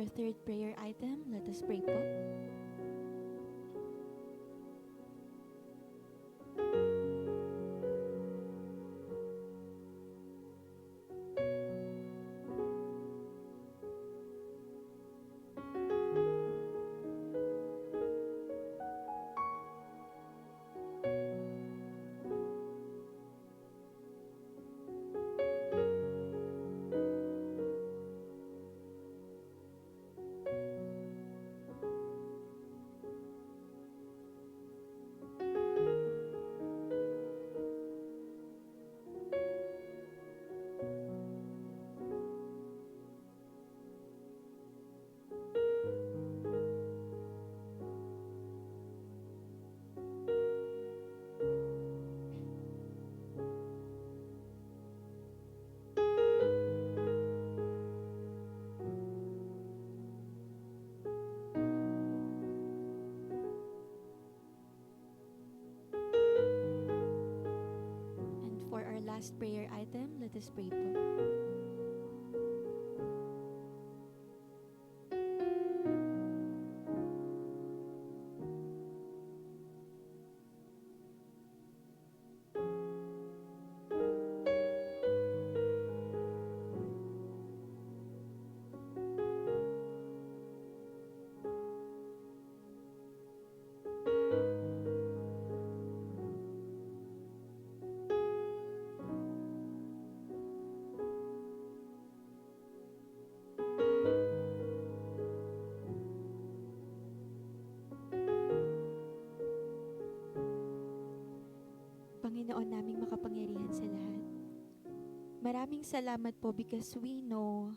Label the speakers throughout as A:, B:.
A: third prayer item, let us pray po. And for our last prayer item, let us pray po. Panginoon naming makapangyarihan sa lahat, maraming salamat po because we know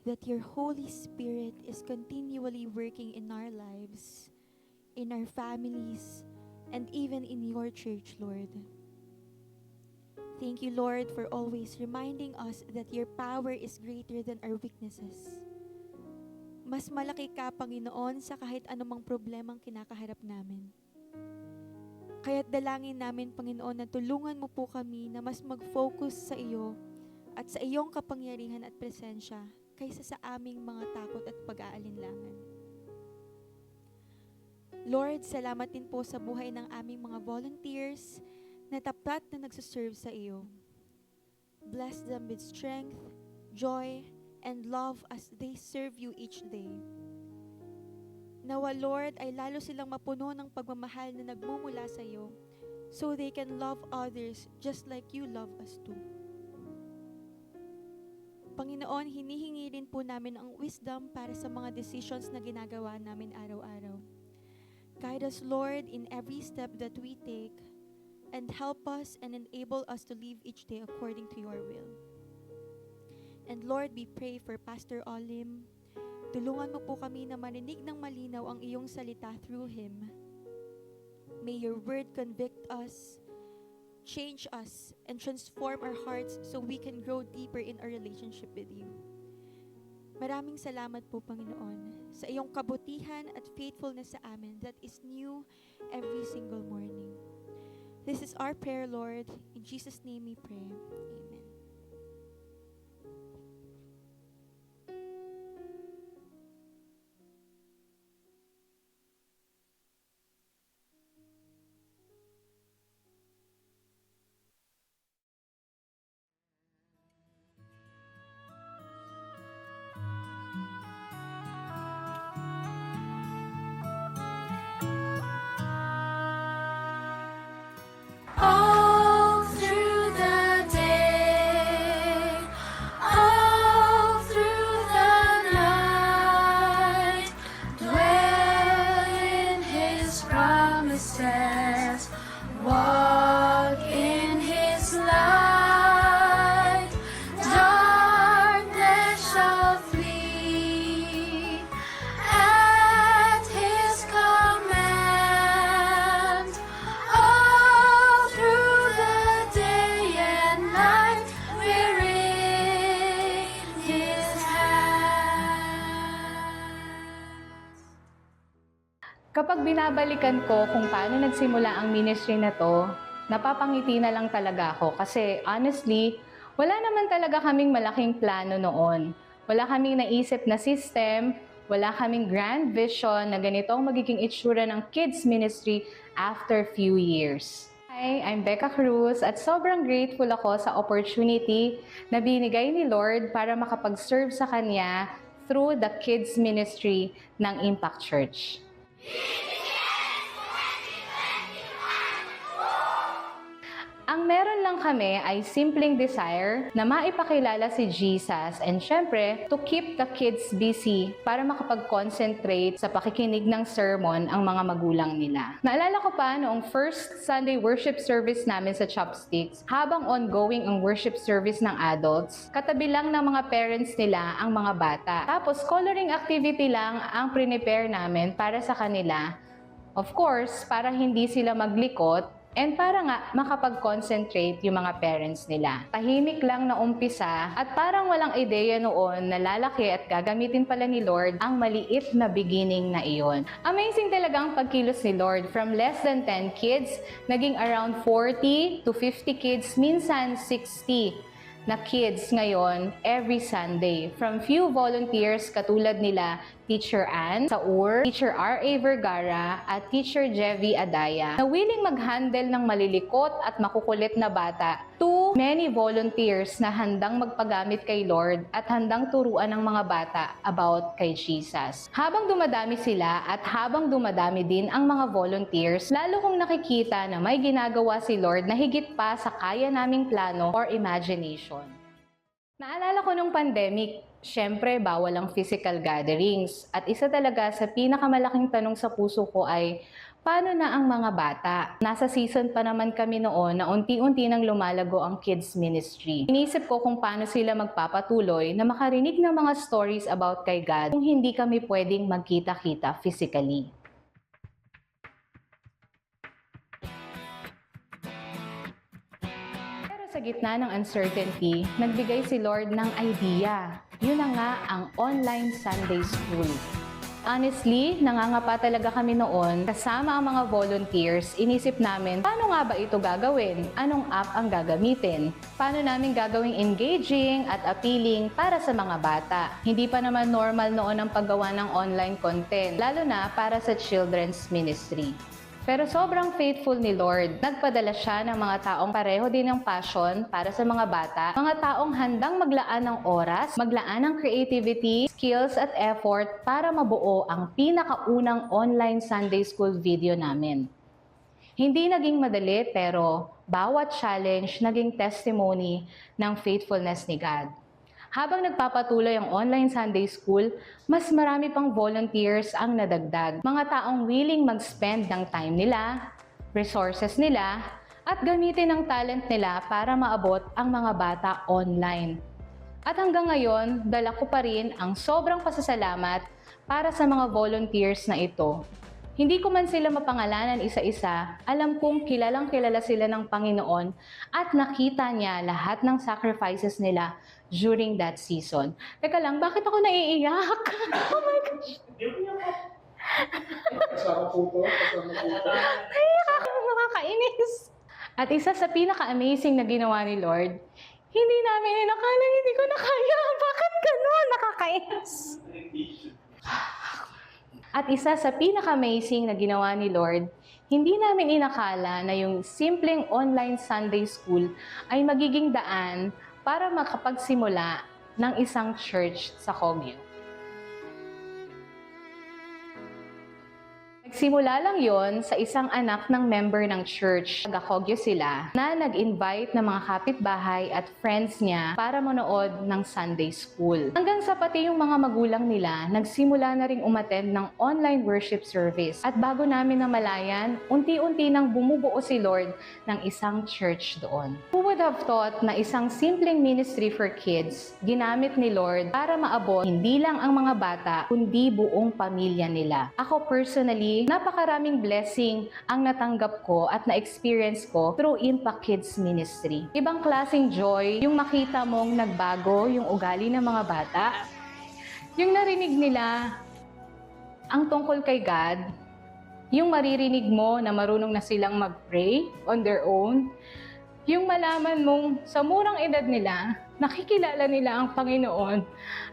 A: that your Holy Spirit is continually working in our lives, in our families, and even in your church, Lord. Thank you, Lord, for always reminding us that your power is greater than our weaknesses. Mas malaki ka, Panginoon, sa kahit anumang problemang kinakaharap namin. Kaya't dalangin namin, Panginoon, na tulungan mo po kami na mas mag-focus sa iyo at sa iyong kapangyarihan at presensya kaysa sa aming mga takot at pag-aalinlangan. Lord, salamat din po sa buhay ng aming mga volunteers na tapat na nagsuserve sa iyo. Bless them with strength, joy, and love as they serve you each day. Nawa, Lord, ay lalo silang mapuno ng pagmamahal na nagmumula sa iyo so they can love others just like you love us too. Panginoon, hinihingi rin po namin ang wisdom para sa mga decisions na ginagawa namin araw-araw. Guide us, Lord, in every step that we take and help us and enable us to live each day according to your will. And Lord, we pray for Pastor Olim. Tulungan mo po kami na marinig ng malinaw ang iyong salita through him. May your word convict us, change us, and transform our hearts so we can grow deeper in our relationship with you. Maraming salamat po, Panginoon, sa iyong kabutihan at faithfulness sa amin that is new every single morning. This is our prayer, Lord. In Jesus' name we pray. Amen.
B: All through the day, all through the night, dwell in His promises, walk in His light. Darkness shall flee at His command. All through the day and night, we're in His hands.
C: Kapag binabalikan ko kung paano nagsimula ang ministry na to, napapangiti na lang talaga ako kasi honestly, wala naman talaga kaming malaking plano noon. Wala kaming naisip na system, Wala kaming grand vision na ganito ang magiging itsura ng kids ministry after few years. Hi, I'm Becca Cruz at sobrang grateful ako sa opportunity na binigay ni Lord para makapag-serve sa Kanya through the kids ministry ng Impact Church. Ang meron lang kami ay simpleng desire na maipakilala si Jesus and syempre to keep the kids busy para makapag-concentrate sa pakikinig ng sermon ang mga magulang nila. Naalala ko pa noong first Sunday worship service namin sa Chopsticks, habang ongoing ang worship service ng adults, katabi lang ng mga parents nila ang mga bata. Tapos coloring activity lang ang prepare namin para sa kanila. Of course, para hindi sila maglikot, and para nga makapag-concentrate yung mga parents nila. Tahimik lang na umpisa at parang walang ideya noon na lalaki at gagamitin pala ni Lord ang maliit na beginning na iyon. Amazing talaga ang pagkilos ni Lord. From less than 10 kids, naging around 40 to 50 kids, minsan 60 na kids ngayon every Sunday. From few volunteers katulad nila Teacher Ann Saur, Teacher R.A. Vergara at Teacher Jevy Adaya na willing mag-handle ng malilikot at makukulit na bata to many volunteers na handang magpagamit kay Lord at handang turuan ng mga bata about kay Jesus. Habang dumadami sila at habang dumadami din ang mga volunteers, lalo kong nakikita na may ginagawa si Lord na higit pa sa kaya naming plano or imagination. Naalala ko nung pandemic, syempre bawal ang physical gatherings. At isa talaga sa pinakamalaking tanong sa puso ko ay, paano na ang mga bata? Nasa season pa naman kami noon na unti-unti nang lumalago ang kids ministry. Inisip ko kung paano sila magpapatuloy na makarinig ng mga stories about kay God kung hindi kami pwedeng magkita-kita physically. Sa gitna ng uncertainty, nagbigay si Lord ng idea. Yun na nga ang online Sunday School. Honestly, nangangapa talaga kami noon. Kasama ang mga volunteers, inisip namin, paano nga ba ito gagawin? Anong app ang gagamitin? Paano namin gagawing engaging at appealing para sa mga bata? Hindi pa naman normal noon ang paggawa ng online content, lalo na para sa children's ministry. Pero sobrang faithful ni Lord. Nagpadala siya ng mga taong pareho din ng passion para sa mga bata, mga taong handang maglaan ng oras, maglaan ng creativity, skills at effort para mabuo ang pinakaunang online Sunday School video namin. Hindi naging madali pero bawat challenge naging testimony ng faithfulness ni God. Habang nagpapatuloy ang online Sunday School, mas marami pang volunteers ang nadagdag. Mga taong willing mag-spend ng time nila, resources nila, at gamitin ang talent nila para maabot ang mga bata online. At hanggang ngayon, dala ko pa rin ang sobrang pasasalamat para sa mga volunteers na ito. Hindi ko man sila mapangalanan isa-isa, alam kong kilalang-kilala sila ng Panginoon at nakita niya lahat ng sacrifices nila during that season. Teka lang, bakit ako naiiyak? Oh my gosh!
D: Kasama po to.
C: Naiiyak ako, nakakainis. At isa sa pinaka-amazing na ginawa ni Lord, hindi namin inakala, hindi ko na kaya. Bakit gano'n? Nakakainis. At isa sa pinaka-amazing na ginawa ni Lord, hindi namin inakala na yung simpleng online Sunday School ay magiging daan para makapagsimula ng isang church sa Kogyo. Nagsimula lang yon sa isang anak ng member ng church. Taga-Kogyo sila na nag-invite ng mga kapitbahay at friends niya para manood ng Sunday School. Hanggang sa pati yung mga magulang nila, nagsimula na ring umattend ng online worship service. At bago namin namalayan, unti-unti nang bumubuo si Lord ng isang church doon. Who would have thought na isang simpleng ministry for kids, ginamit ni Lord para maabot hindi lang ang mga bata, kundi buong pamilya nila. Ako personally, napakaraming blessing ang natanggap ko at na-experience ko through Impact Kids Ministry. Ibang klaseng joy, yung makita mong nagbago yung ugali ng mga bata, yung narinig nila ang tungkol kay God, yung maririnig mo na marunong na silang mag-pray on their own, yung malaman mong sa murang edad nila, nakikilala nila ang Panginoon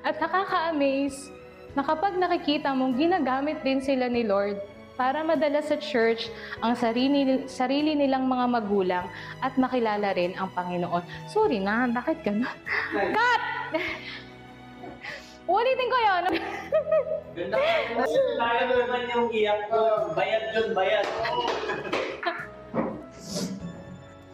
C: at nakaka-amaze na kapag nakikita mong ginagamit din sila ni Lord para madala sa church ang sarili nilang mga magulang at makilala rin ang Panginoon. Sorry na, bakit gano'n? Cut! Ulitin ko yun.
D: Ganda ka. Tayo naman yung iyak ko. Bayad yun, bayad.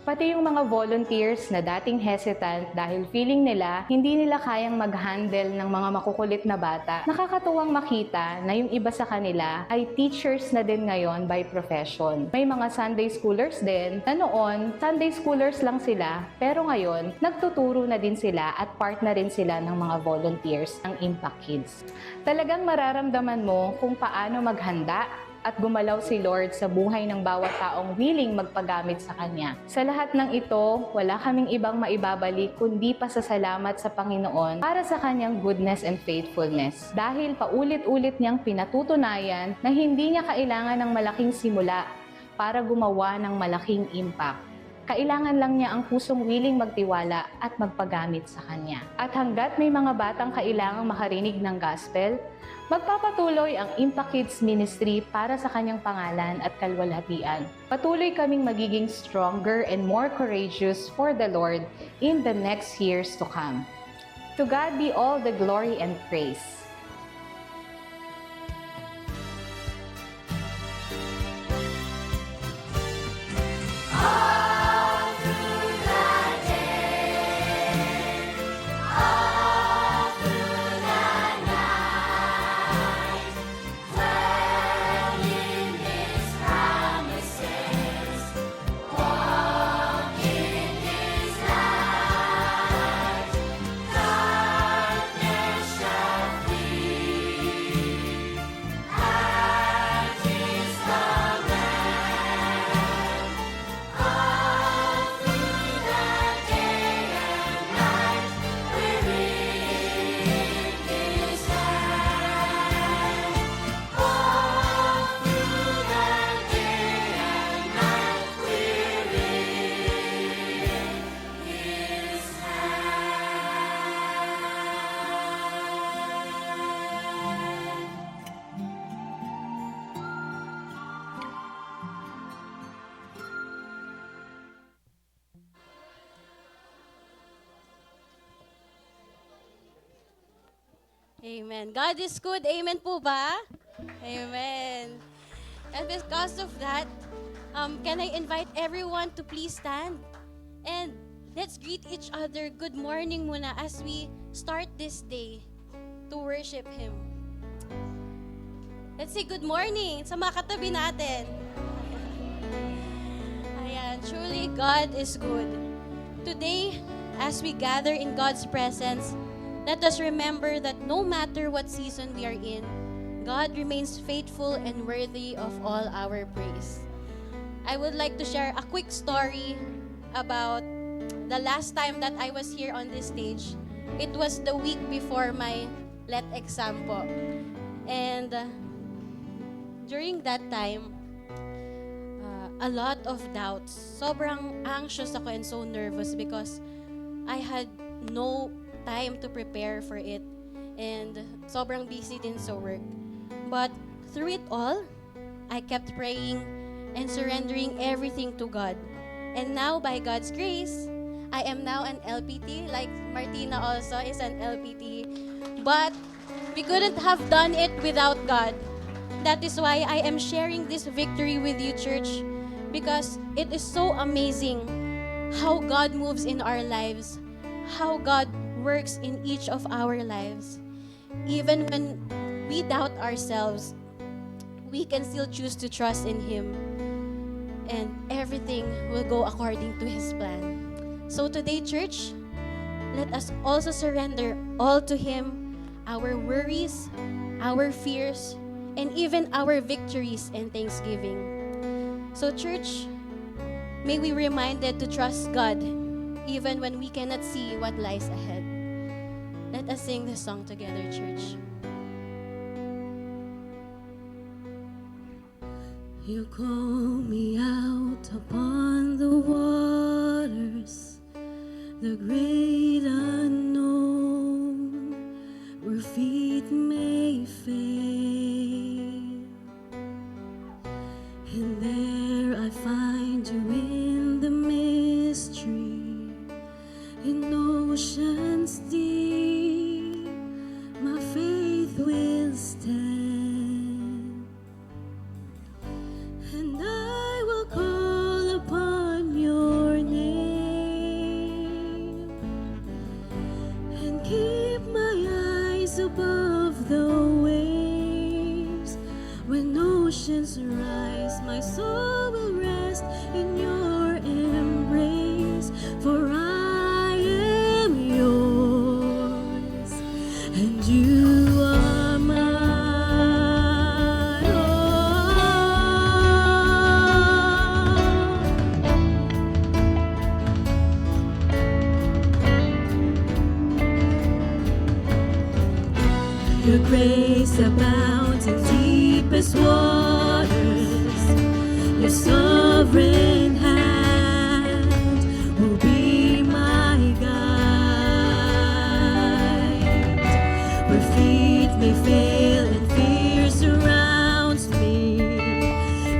C: Pati yung mga volunteers na dating hesitant dahil feeling nila hindi nila kayang mag-handle ng mga makukulit na bata, nakakatuwang makita na yung iba sa kanila ay teachers na din ngayon by profession. May mga Sunday schoolers din na noon, Sunday schoolers lang sila, pero ngayon, nagtuturo na din sila at part na rin sila ng mga volunteers ng Impact Kids. Talagang mararamdaman mo kung paano maghanda at gumalaw si Lord sa buhay ng bawat taong willing magpagamit sa Kanya. Sa lahat ng ito, wala kaming ibang maibabalik kundi pasasalamat sa Panginoon para sa Kanyang goodness and faithfulness. Dahil paulit-ulit niyang pinatutunayan na hindi niya kailangan ng malaking simula para gumawa ng malaking impact. Kailangan lang niya ang pusong willing magtiwala at magpagamit sa Kanya. At hanggat may mga batang kailangang makarinig ng gospel, magpapatuloy ang Impact Kids Ministry para sa Kanyang pangalan at kalwalhatian. Patuloy kaming magiging stronger and more courageous for the Lord in the next years to come. To God be all the glory and praise.
E: Amen. God is good. Amen po ba? Amen. And because of that, can I invite everyone to please stand? And let's greet each other good morning muna as we start this day to worship Him. Let's say good morning sa mga katabi natin. Ayan, truly God is good. Today, as we gather in God's presence, let us remember that no matter what season we are in, God remains faithful and worthy of all our praise. I would like to share a quick story about the last time that I was here on this stage. It was the week before my LET exam po. And during that time, a lot of doubts. Sobrang anxious ako and so nervous because I had no time to prepare for it. And sobrang busy din sa work. But through it all, I kept praying and surrendering everything to God. And now, by God's grace, I am now an LPT, like Martina also is an LPT. But we couldn't have done it without God. That is why I am sharing this victory with you, church, because it is so amazing how God moves in our lives, how God works in each of our lives. Even when we doubt ourselves, we can still choose to trust in Him, and everything will go according to His plan. So today, church, let us also surrender all to Him, our worries, our fears, and even our victories and thanksgiving. So church, may we reminded to trust God even when we cannot see what lies ahead. Let us sing this song together, church. You call me out upon the waters, the great unknown, where feet may
B: you in the mystery, in oceans deep, my faith will stand, and I will call upon your name, and keep my eyes above the waves. When oceans rise, my soul will rest in your embrace, for I am yours, and you are mine. Your grace abounds in deepest waters. Your sovereign hand will be my guide. Where feet may fail and fear surrounds me,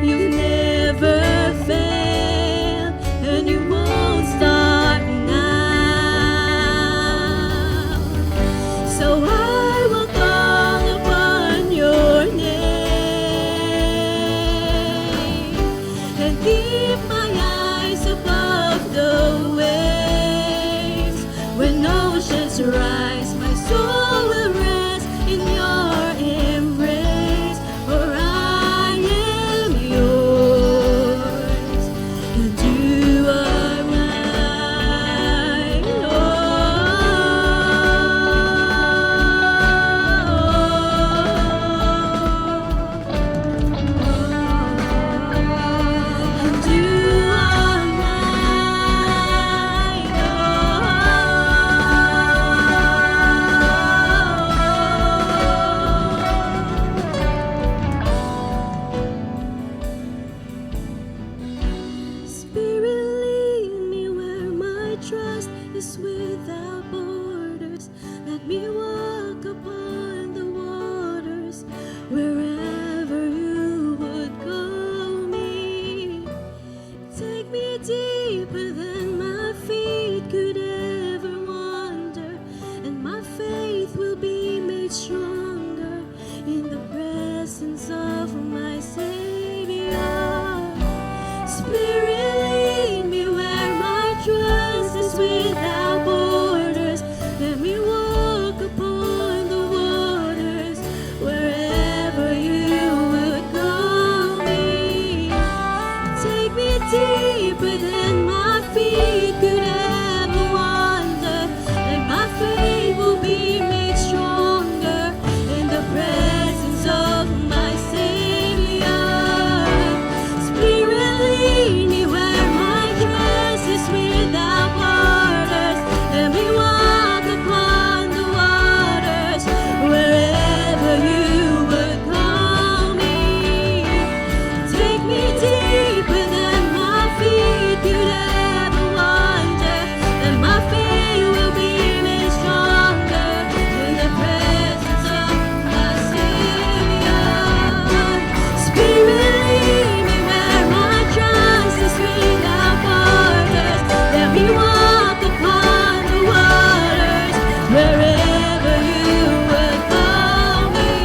B: you've never failed, and you won't start now. So I will call upon your name, and keep my eyes above the waves. When oceans rise, my soul will rest in your embrace, for I am yours, and you are mine. And you are Spirit, lead me where my trust is without borders. Let me walk upon the waters wherever you would call me. Take me deeper than my feet could ever wander, and my faith will be made stronger in the presence of my Savior. Spirit, lead me where my trust is without borders. Let me walk upon the waters wherever you would call me. Take me deeper than my feet could ever wander, and my faith will be made stronger in the presence of my Savior. Spirit, lead me where my trust is without borders. Let me walk upon the waters wherever you would call me. Take me deeper than my feet could ever wander, and my faith will be made stronger in the presence of my Savior. Spirit, lead me where my trust is without borders. Let me walk upon the waters wherever you would call me.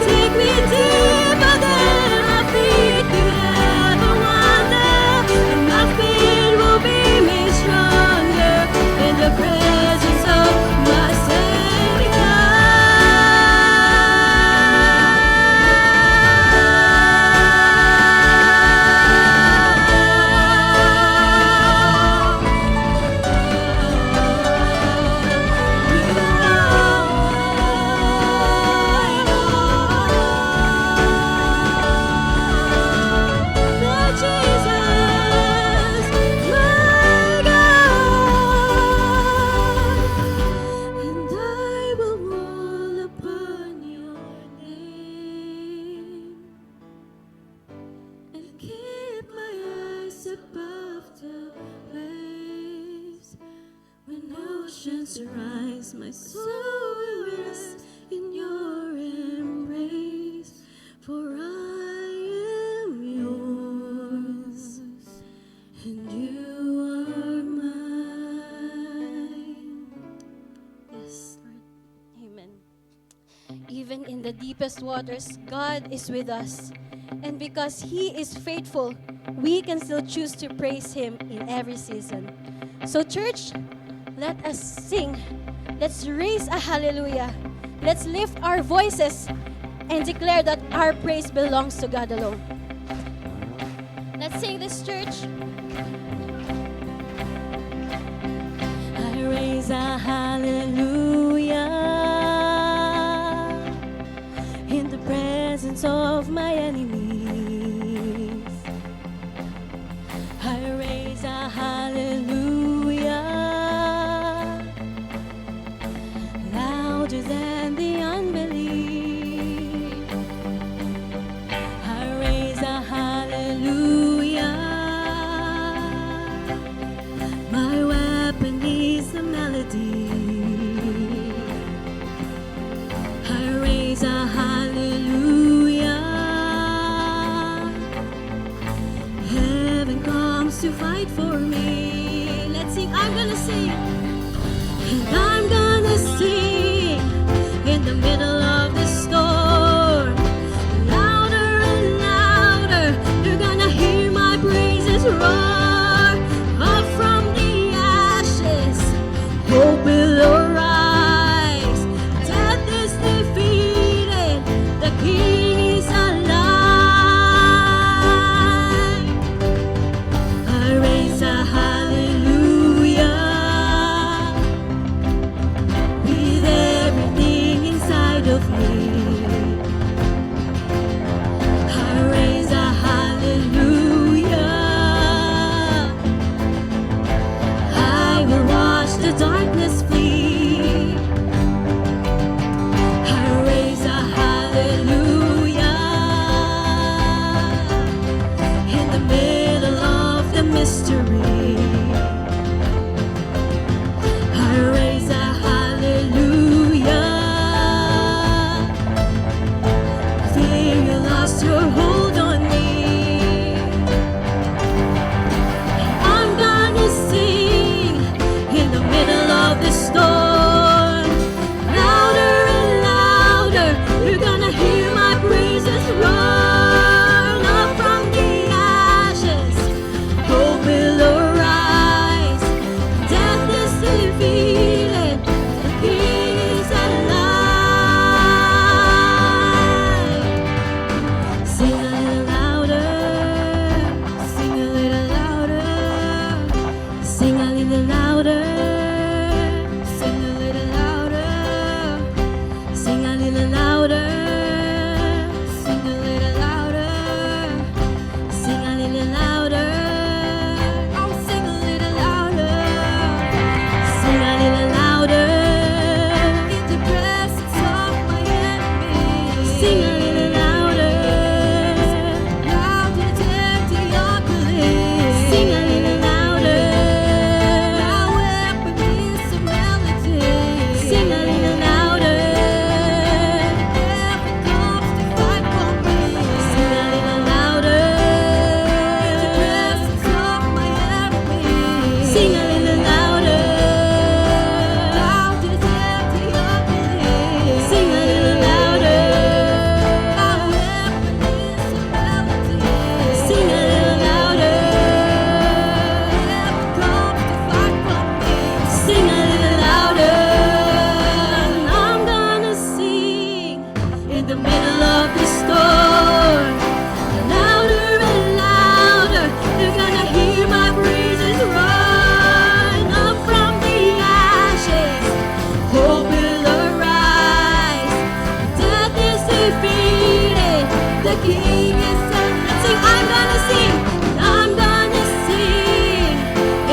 B: Take me deeper than my feet could ever wander, and my faith will be made stronger in the presence of my And I will call upon your name, and keep my eyes above the waves. When oceans rise, my soul will rest in your embrace, for I am yours.
E: the deepest waters, God is with us. And because He is faithful, we can still choose to praise Him in every season. So church, let us sing. Let's raise a hallelujah. Let's lift our voices and declare that our praise belongs to God alone. Let's sing this, church. I raise a hallelujah in the presence of my enemies. I raise a hallelujah louder than the unbelief. I raise a hallelujah. My weapon is a melody. I raise a hallelujah. Heaven comes to fight for me. Let's sing. I'm gonna sing. And I'm gonna sing in the middle of the storm. Louder and louder, you're gonna hear my praises roar. Up from the ashes, hope will arise. Death is defeated, the King is alive. I raise a hallelujah with everything inside of me. I raise a hallelujah. I will watch the darkness flee. I raise a hallelujah in the middle of the mystery. I raise a hallelujah. Fear you lost your hold on me. I'm gonna sing in the middle of the storm. Louder and louder, you're gonna hear my praises roar. Up from the ashes, hope will arise. Death is defeated, the King is alive. Sing a little louder, sing a little louder, sing a little louder, sing a little louder, sing a little louder, sing a little louder, sing a little louder. Oh, sing a little louder, sing a little louder. In the presence of my enemies, sing a little louder, louder than the unbelief. Sing a little louder. My weapon is a melody. Sing a little louder. Heaven comes to fight for me. Sing a little louder. In the presence of my enemies. Sing a little louder. Louder than the unbelief. Sing a little louder. My weapon is a melody. Sing a little louder. Heaven comes to fight for me. Sing a little louder. I'm gonna sing in the middle of the storm. Louder and louder, you're gonna hear my praises run. Up from the ashes, hope will arise. Death is defeated, the King is alive. Sing, I'm gonna sing, I'm gonna sing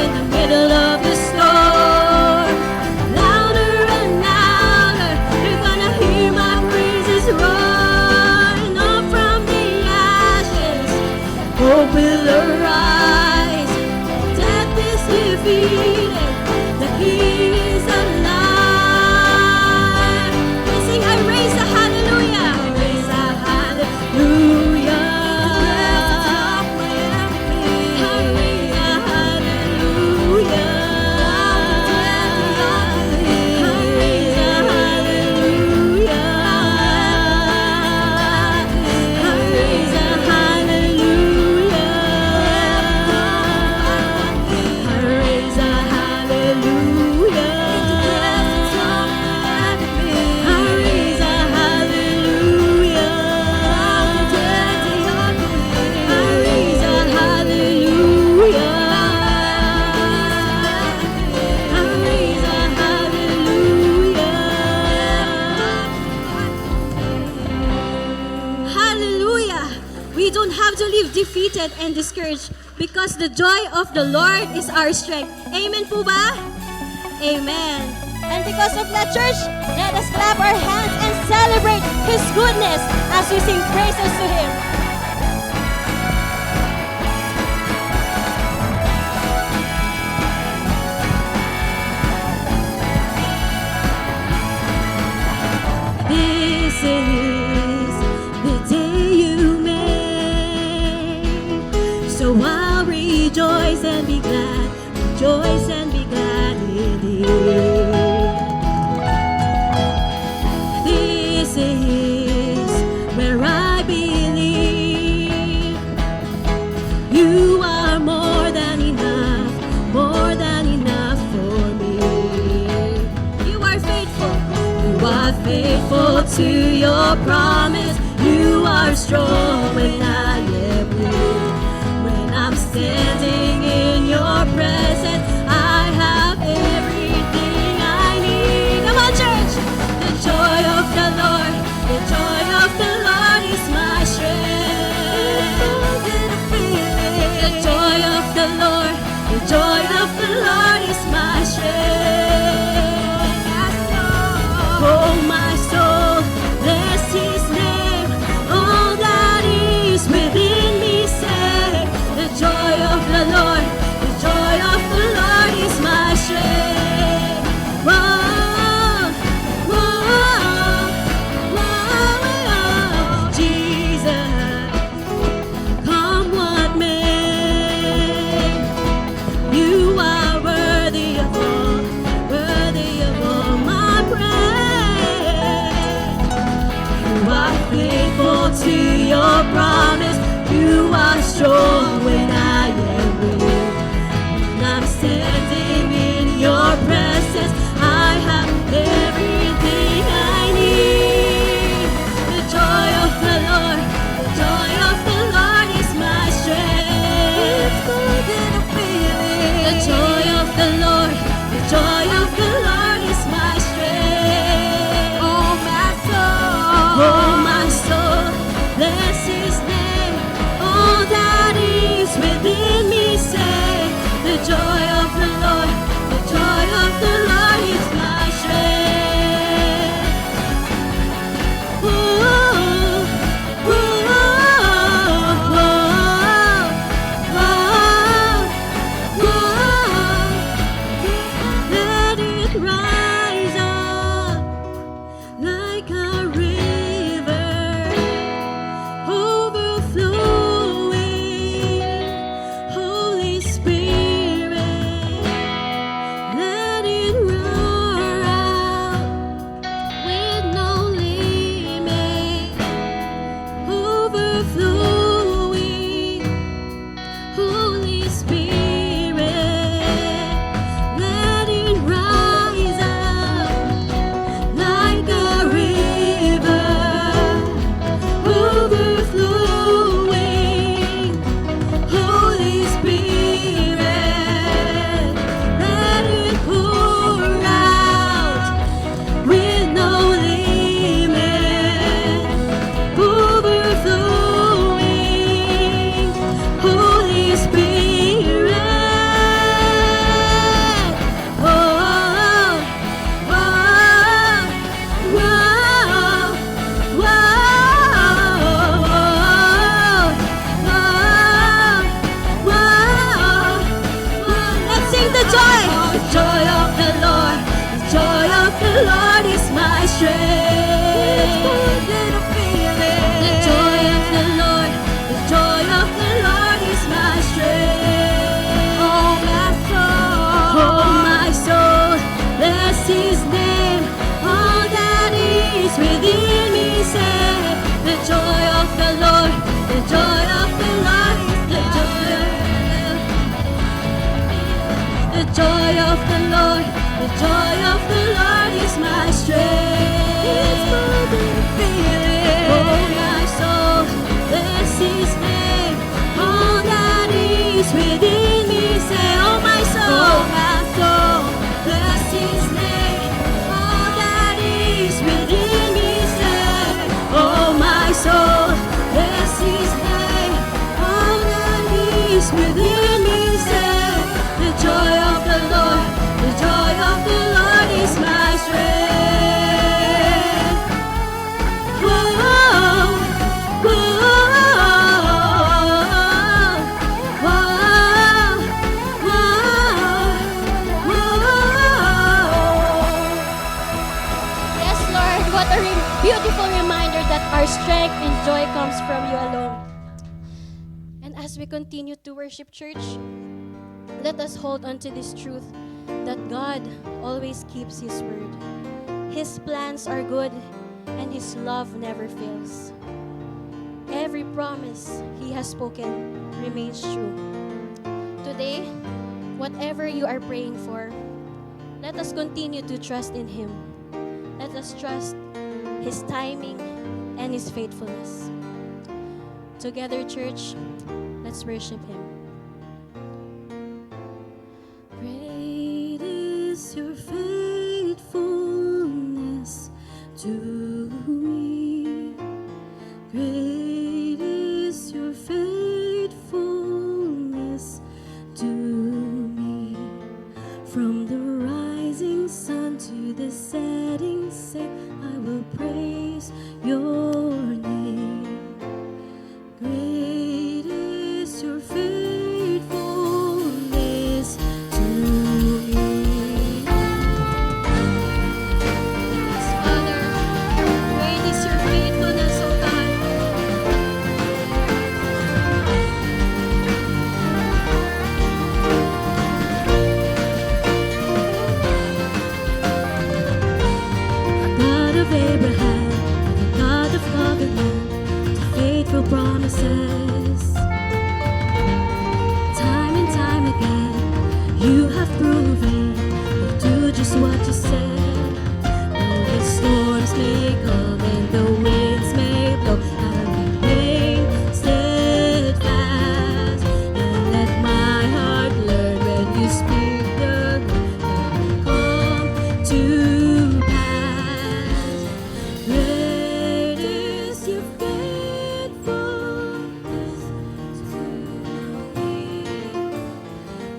E: in the middle of the storm. Louder and louder, you're gonna hear my praises run. Up from the ashes, hope will arise. Death is defeated, the King is alive. We sing, I raise a hallelujah. I raise a hallelujah. I raise a hallelujah. I raise a hallelujah.
B: disappointed and discouraged because the joy of the Lord is our strength. Amen po ba? Amen.
E: And because of that, church, let us clap our hands and celebrate His goodness as we sing praises to Him.
B: This is the day you made, so I'll rejoice and be glad, rejoice and be glad in it. This is where I believe you are more than enough for me. You are faithful. You are faithful to your promise. You are strong when I am weak. When I'm standing in your presence, I have everything I need. Come on, church! The joy of the Lord, the joy of the Lord is my strength. The joy of the Lord, the joy of the Lord is my strength. Oh, my soul, bless His name. All that is within me say, the joy of the Lord, the joy of the Lord is my strength. Whoa, whoa, whoa, Jesus, come what may, you are worthy of all my praise. You are faithful to your promise. You are strong when I am weak. When I'm standing in your presence, I have everything I need. The joy of the Lord, the joy of the Lord is my strength. It's more than a feeling. The joy of the Lord, the joy of the Lord is my strength. Oh, my soul, bless His name. All that is within me say, the joy of the Lord, the joy of the Lord is my strength. Ooh, ooh, ooh, ooh, ooh. Let it rise up like a river, overflowing. Holy Spirit, let it roar out with no limit, overflowing. Holy Spirit, let it rise up like a river, overflowing. Holy Spirit, let it pour out with no limit, overflowing. Holy Spirit, oh, oh, oh, let's sing the joy. The joy of the Lord, the joy of the Lord is my strength. The joy of the Lord, the joy of the Lord is my strength. Oh, my soul, bless His name. All that is within me say, the joy of the Lord, the joy of the Lord is the joy of the joy of the Lord, the joy of the Lord is my strength. It's more than a feeling. Oh, my soul, bless His name. All that is within me say, oh, my soul, bless His name. All that is within me say, oh, my soul, bless His name. All that the Lord. The joy of the Lord is my strength. Whoa, whoa,
E: Yes, Lord, what a beautiful reminder that our strength and joy comes from you alone. And as we continue to worship, church, let us hold on to this truth that God always keeps His word. His plans are good and His love never fails. Every promise He has spoken remains true. Today, whatever you are praying for, let us continue to trust in Him. Let us trust His timing and His faithfulness. Together, church, let's worship Him.
B: great is your faithfulness to me. Great is your faithfulness to me. From the rising sun to the setting sun, I will praise your name. Great is your faithfulness to me. Yes, Father, great is your faithfulness, O God. God of Abraham, the God of covenant, the faithful promises. Time and time again, you have proven you'll do just what you said. Though the storms may come and the winds may blow, I'll remain steadfast and let my heart learn when you speak the word, it will come to pass. Great is your faithfulness to me.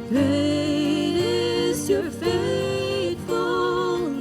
B: Great is your faithfulness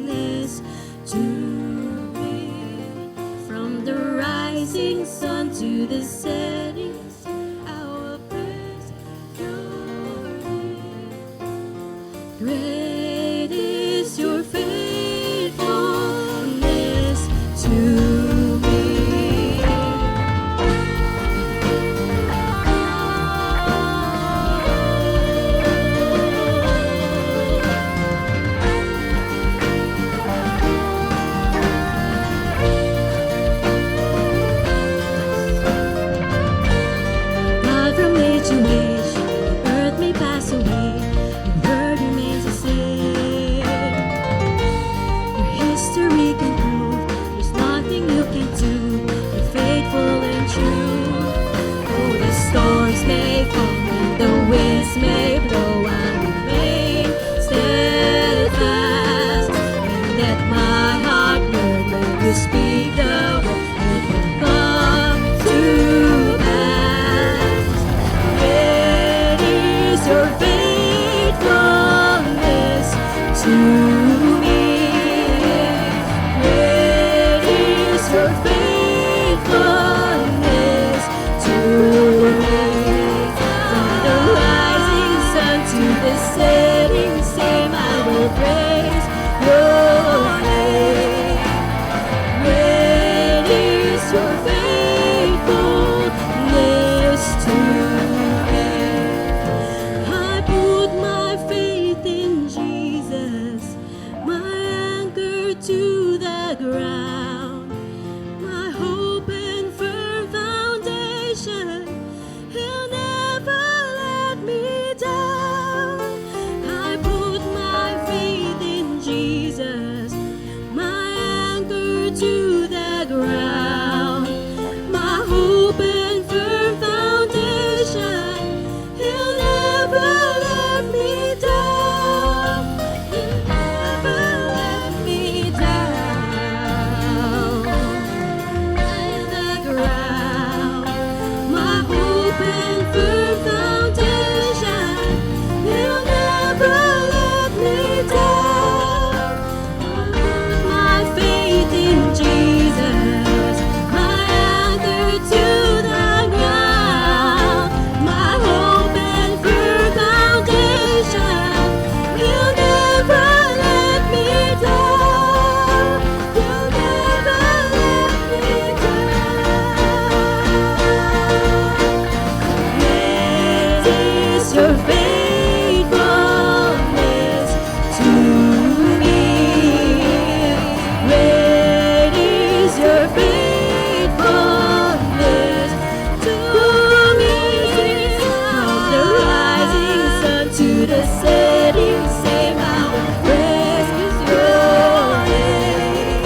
B: the setting sun, I will praise your name.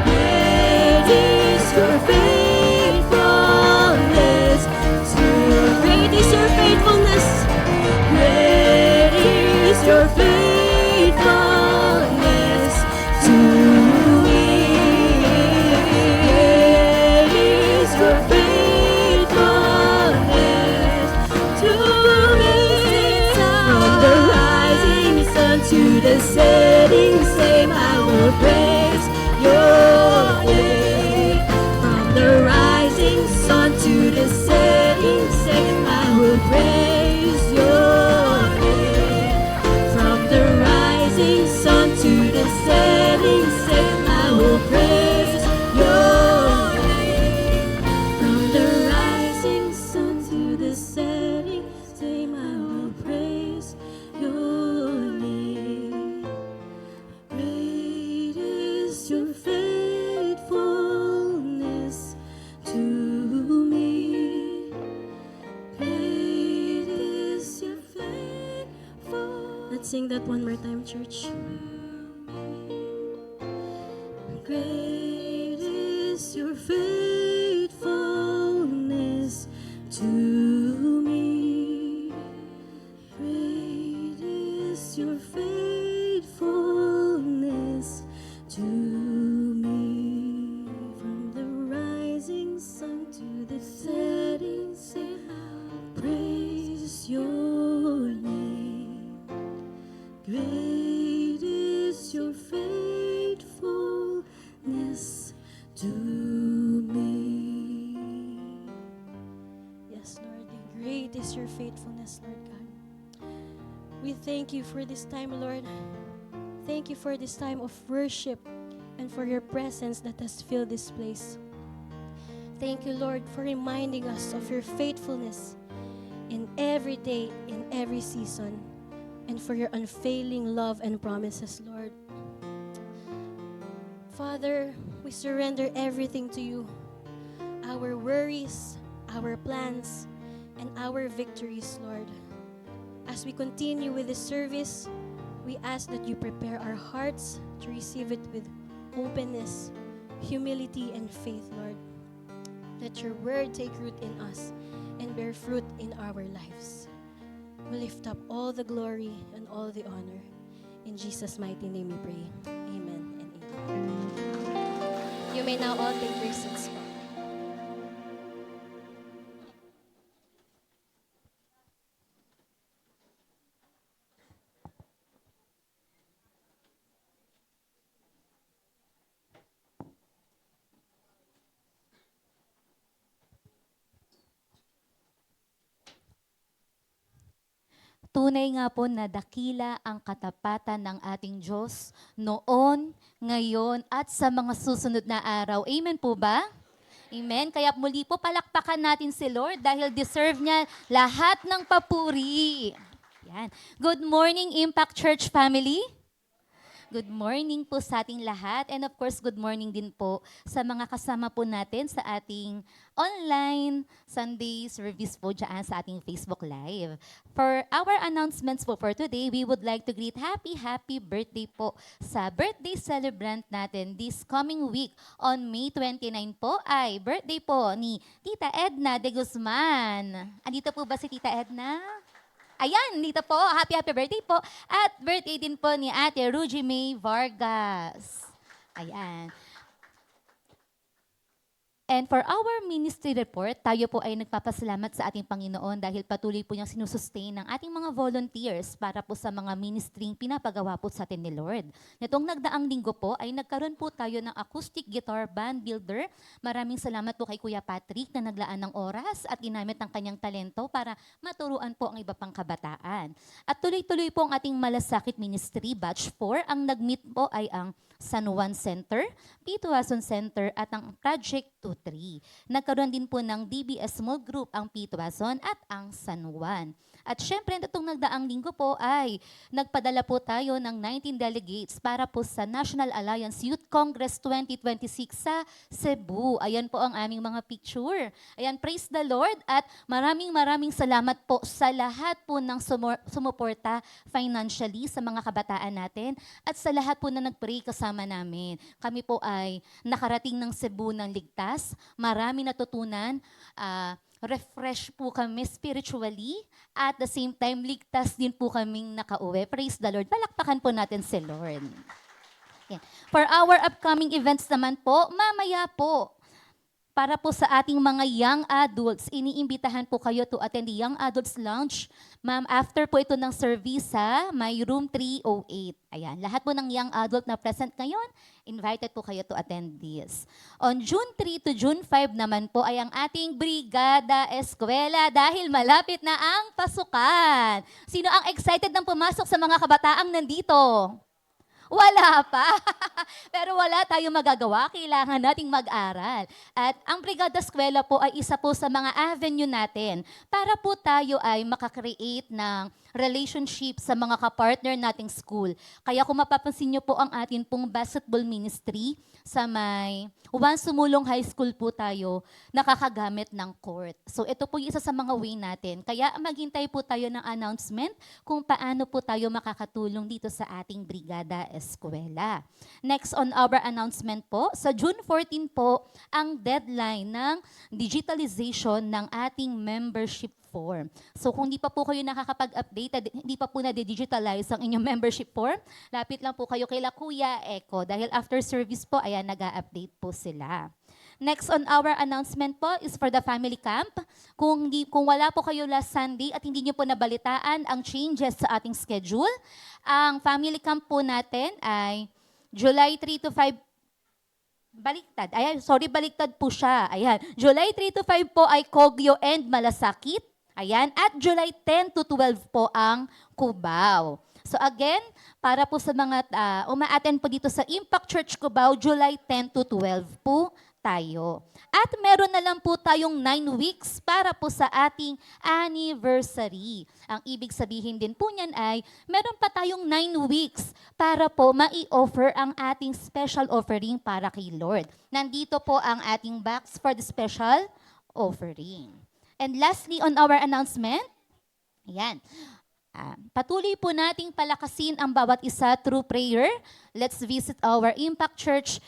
B: Great is your faithfulness. Great is your faithfulness. Great is your faithfulness to me. Great is your faithfulness to me. From the rising sun to the setting same, I will praise your name. From the rising sun to the setting same, I will praise your name. From the rising sun to the setting same, I will praise your name. From the rising sun to the setting same, I will praise your name. Great is your faithfulness to me. Great is your faithfulness. Let's sing that one more time, church. Great is your faithfulness to me. Great is your faithfulness to me. From the rising sun to the setting sun, I'll praise your name. Great is your faithfulness to me.
E: Yes, Lord, and great is your faithfulness, Lord God. We thank you for this time, Lord. Thank you for this time of worship and for your presence that has filled this place. Thank you, Lord, for reminding us of your faithfulness in every day, in every season, and for your unfailing love and promises, Lord. Father, we surrender everything to you. Our worries, our plans, and our victories, Lord. As we continue with this service, we ask that you prepare our hearts to receive it with openness, humility, and faith, Lord. Let your word take root in us and bear fruit in our lives. We lift up all the glory and all the honor. In Jesus' mighty name we pray. Amen and amen. You may now all take your seats.
F: Tunay nga po na dakila ang katapatan ng ating Diyos noon, ngayon, at sa mga susunod na araw. Amen po ba? Amen. Kaya muli po palakpakan natin si Lord dahil deserve niya lahat ng papuri. Yan. Good morning, Impact Church family. Good morning po sa ating lahat. And of course, good morning din po sa mga kasama po natin sa ating online Sunday service po dyan sa ating Facebook Live. For our announcements po for today, we would like to greet happy birthday po sa birthday celebrant natin this coming week on May 29 po ay birthday po ni Tita Edna de Guzman. Andito po ba si Tita Edna? Ayan, dito po. Happy birthday po. At birthday din po ni Ate Ruji May Vargas. Ayan. And for our ministry report, tayo po ay nagpapasalamat sa ating Panginoon dahil patuloy po niyang sinusustain ng ating mga volunteers para po sa mga ministering pinapagawa po sa atin ni Lord. Nitong nagdaang linggo po ay nagkaroon po tayo ng acoustic guitar band builder. Maraming salamat po kay Kuya Patrick na naglaan ng oras at ginamit ang kanyang talento para maturuan po ang iba pang kabataan. At tuloy-tuloy po ang ating Malasakit Ministry Batch 4. Ang nag-meet po ay ang San Juan Center, Pituason Center at ang Project 2-3. Nagkaroon din po ng DBS Small Group ang Pituason at ang San Juan. At syempre, itong nagdaang linggo po ay nagpadala po tayo ng 19 delegates para po sa National Alliance Youth Congress 2026 sa Cebu. Ayan po ang aming mga picture. Ayan, praise the Lord at maraming salamat po sa lahat po ng sumuporta financially sa mga kabataan natin at sa lahat po na nagpray kasama namin. Kami po ay nakarating ng Cebu ng ligtas, marami natutunan, refresh po kami spiritually, at the same time, ligtas din po kaming nakauwi. Praise the Lord. Palakpakan po natin si Lord. Yan. For our upcoming events naman po, mamaya po, para po sa ating mga young adults, iniimbitahan po kayo to attend the Young Adults Lounge. Ma'am, after po ito ng service sa may room 308. Ayan, lahat po ng young adult na present ngayon, invited po kayo to attend this. On June 3 to June 5 naman po ay ang ating Brigada Eskwela dahil malapit na ang pasukan. Sino ang excited ng pumasok sa mga kabataang nandito? Wala pa. Pero wala tayong magagawa. Kailangan nating mag-aral. At ang Brigada Eskwela po ay isa po sa mga avenue natin para po tayo ay makakreate ng relationship sa mga kapartner nating school. Kaya kung mapapansin niyo po ang atin pong basketball ministry sa may Juan Sumulong High School po tayo nakakagamit ng court. So ito po yung isa sa mga way natin. Kaya maghintay po tayo ng announcement kung paano po tayo makakatulong dito sa ating Brigada Eskwela. Next on our announcement po, sa June 14 po ang deadline ng digitalization ng ating membership form. So kung di pa po kayo nakakapag-update, hindi pa po na-digitalize ang inyong membership form, lapit lang po kayo kay Kuya Eco dahil after service po, ayan, nag-update po sila. Next on our announcement po is for the family camp. Kung wala po kayo last Sunday at hindi nyo po nabalitaan ang changes sa ating schedule, ang family camp po natin ay July 3 to 5. Baliktad. Ayan, sorry, baliktad po siya. Ayan, July 3 to 5 po ay Kogyo and Malasakit. Ayan, at July 10 to 12 po ang Cubao. So again, para po sa mga uma-attend po dito sa Impact Church Cubao, July 10 to 12 po tayo. At meron na lang po tayong 9 weeks para po sa ating anniversary. Ang ibig sabihin din po niyan ay meron pa tayong 9 weeks para po mai-offer ang ating special offering para kay Lord. Nandito po ang ating box for the special offering. And lastly, on our announcement, ayan, patuloy po nating palakasin ang bawat isa through prayer. Let's visit our Impact Church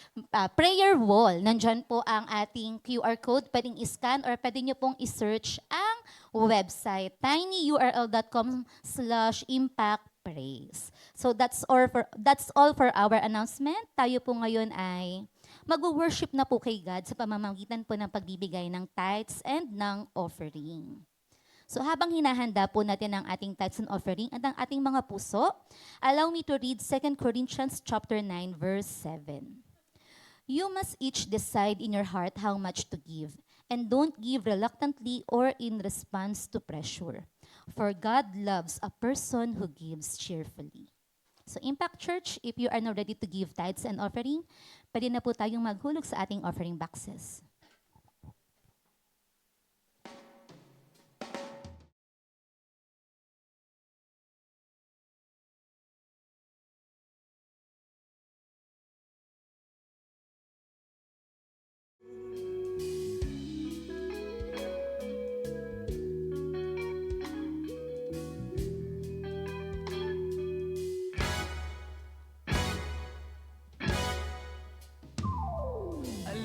F: prayer wall. Nandyan po ang ating QR code. Pwedeng i-scan or pwede nyo pong i-search ang website, tinyurl.com/impactpraise. So that's all for our announcement. Tayo po ngayon ay mag-worship na po kay God sa pamamagitan po ng pagbibigay ng tithes and ng offering. So habang hinahanda po natin ang ating tithes and offering at ang ating mga puso, allow me to read 2 Corinthians chapter 9, verse 7. You must each decide in your heart how much to give, and don't give reluctantly or in response to pressure. For God loves a person who gives cheerfully. So Impact Church, if you are now ready to give tithes and offering, pwede na po tayong maghulog sa ating offering boxes.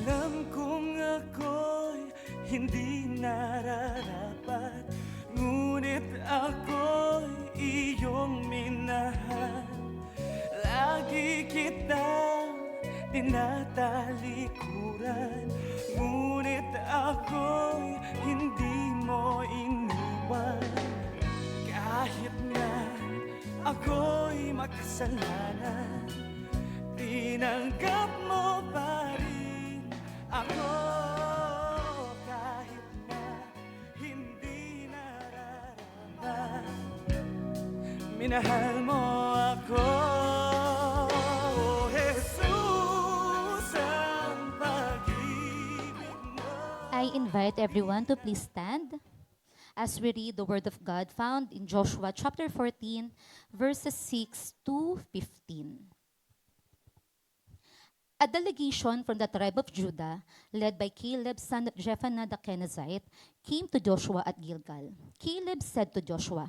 G: Alam kong ako'y hindi nararapat, ngunit ako'y iyong minahal. Lagi kitang tinatalikuran, ngunit ako'y hindi mo iniwan. Kahit na ako'y makasalanan, tinanggap mo pa rin ako. Kahit na hindi nararama, minahal mo ako. Jesus, ang pag-ibig mo.
F: I invite everyone to please stand. as we read the Word of God found in Joshua chapter 14, verses 6 to 15. A delegation from the tribe of Judah, led by Caleb, son of Jephunneh the Kenizzite, came to Joshua at Gilgal. Caleb said to Joshua,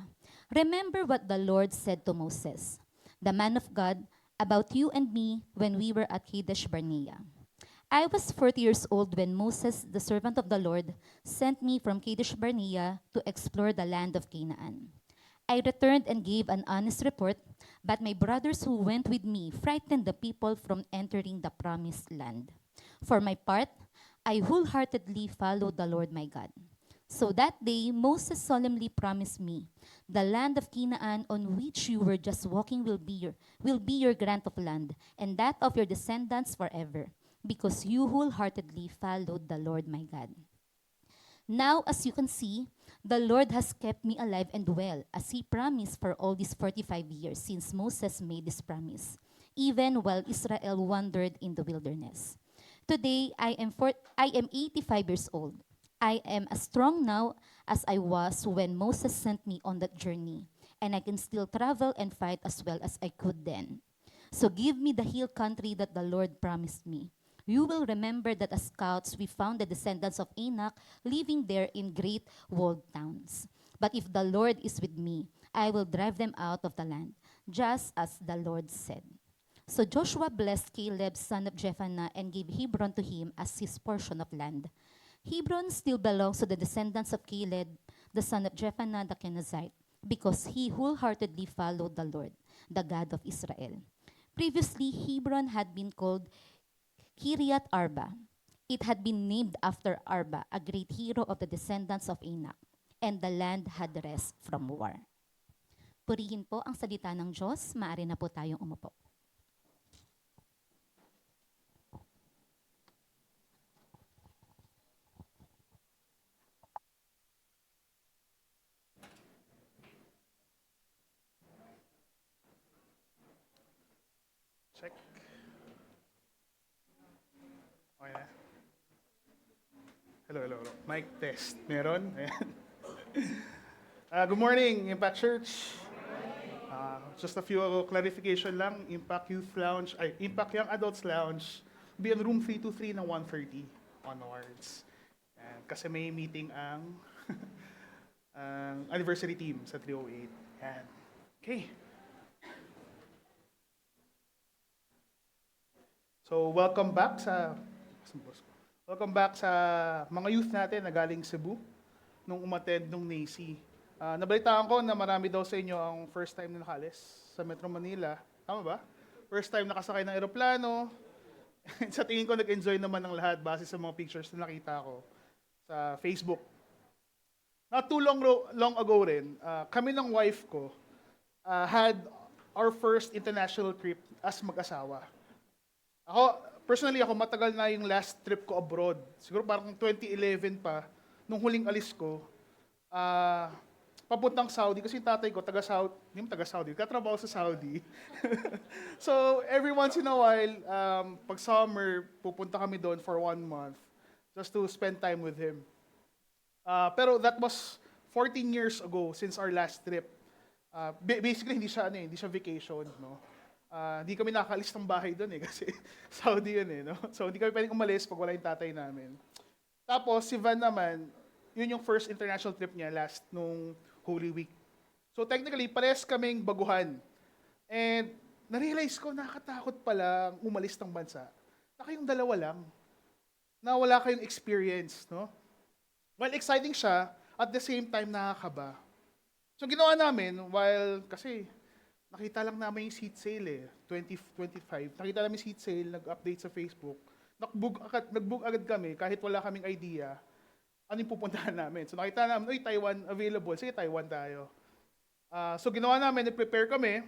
F: "Remember what the Lord said to Moses, the man of God, about you and me when we were at Kadesh Barnea. I was 40 years old when Moses, the servant of the Lord, sent me from Kadesh Barnea to explore the land of Canaan. I returned and gave an honest report, but my brothers who went with me frightened the people from entering the promised land. For my part, I wholeheartedly followed the Lord my God. So that day, Moses solemnly promised me, the land of Canaan on which you were just walking will be your grant of land, and that of your descendants forever, because you wholeheartedly followed the Lord my God. Now, as you can see, the Lord has kept me alive and well, as he promised for all these 45 years since Moses made this promise, even while Israel wandered in the wilderness. Today, I am 85 years old. I am as strong now as I was when Moses sent me on that journey, and I can still travel and fight as well as I could then. So give me the hill country that the Lord promised me. You will remember that as scouts we found the descendants of Enoch living there in great walled towns. But if the Lord is with me, I will drive them out of the land, just as the Lord said." So Joshua blessed Caleb, son of Jephunneh, and gave Hebron to him as his portion of land. Hebron still belongs to the descendants of Caleb, the son of Jephunneh the Kenizzite, because he wholeheartedly followed the Lord, the God of Israel. Previously, Hebron had been called Kiriath Arba. It had been named after Arba, a great hero of the descendants of Enoch, and the land had rest from war. Purihin po ang salita ng Diyos, maaari na po tayong umupo.
H: Check. Okay na. Hello. Mic test. Meron? Ayan. Good morning, Impact Church. Just a few clarification lang. Impact Youth Lounge, Impact Young Adults Lounge, be on room 323 ng 1:30 onwards. And kasi may meeting ang anniversary team sa 308. Yan. Okay. So, welcome back sa mga youth natin na galing Cebu nung umattend nung NACY. Nabalitaan ko na marami daw sa inyo ang first time na nakalis sa Metro Manila. Tama ba? First time nakasakay ng eroplano. Sa tingin ko, nag-enjoy naman ng lahat base sa mga pictures na nakita ko sa Facebook. Not too long ago rin, kami ng wife ko had our first international trip as mag-asawa. Personally, matagal na yung last trip ko abroad. Siguro parang 2011 pa, nung huling alis ko, papuntang Saudi, kasi yung tatay ko, katrabaho sa Saudi. So, every once in a while, pag summer, pupunta kami doon for 1 month, just to spend time with him. Pero that was 14 years ago since our last trip. Basically, hindi siya vacation, no? Hindi kami nakaalis ng bahay doon kasi Saudi yun no? So hindi kami pwedeng umalis pag wala yung tatay namin. Tapos si Van naman, yun yung first international trip niya last nung Holy Week. So technically, parehas kaming baguhan. And na-realize ko, nakakatakot pala umalis ng bansa. Na kayong dalawa lang, na wala kayong experience, no? While exciting siya, at the same time nakakaba. So ginawa namin, kasi nakita lang namin yung seat sale 2025. Nakita namin seat sale, nag-update sa Facebook. Nag-book agad kami kahit wala kaming idea ano yung pupuntahan namin. So nakita namin, Taiwan available. Sige, Taiwan tayo. So ginawa namin, nag-prepare kami.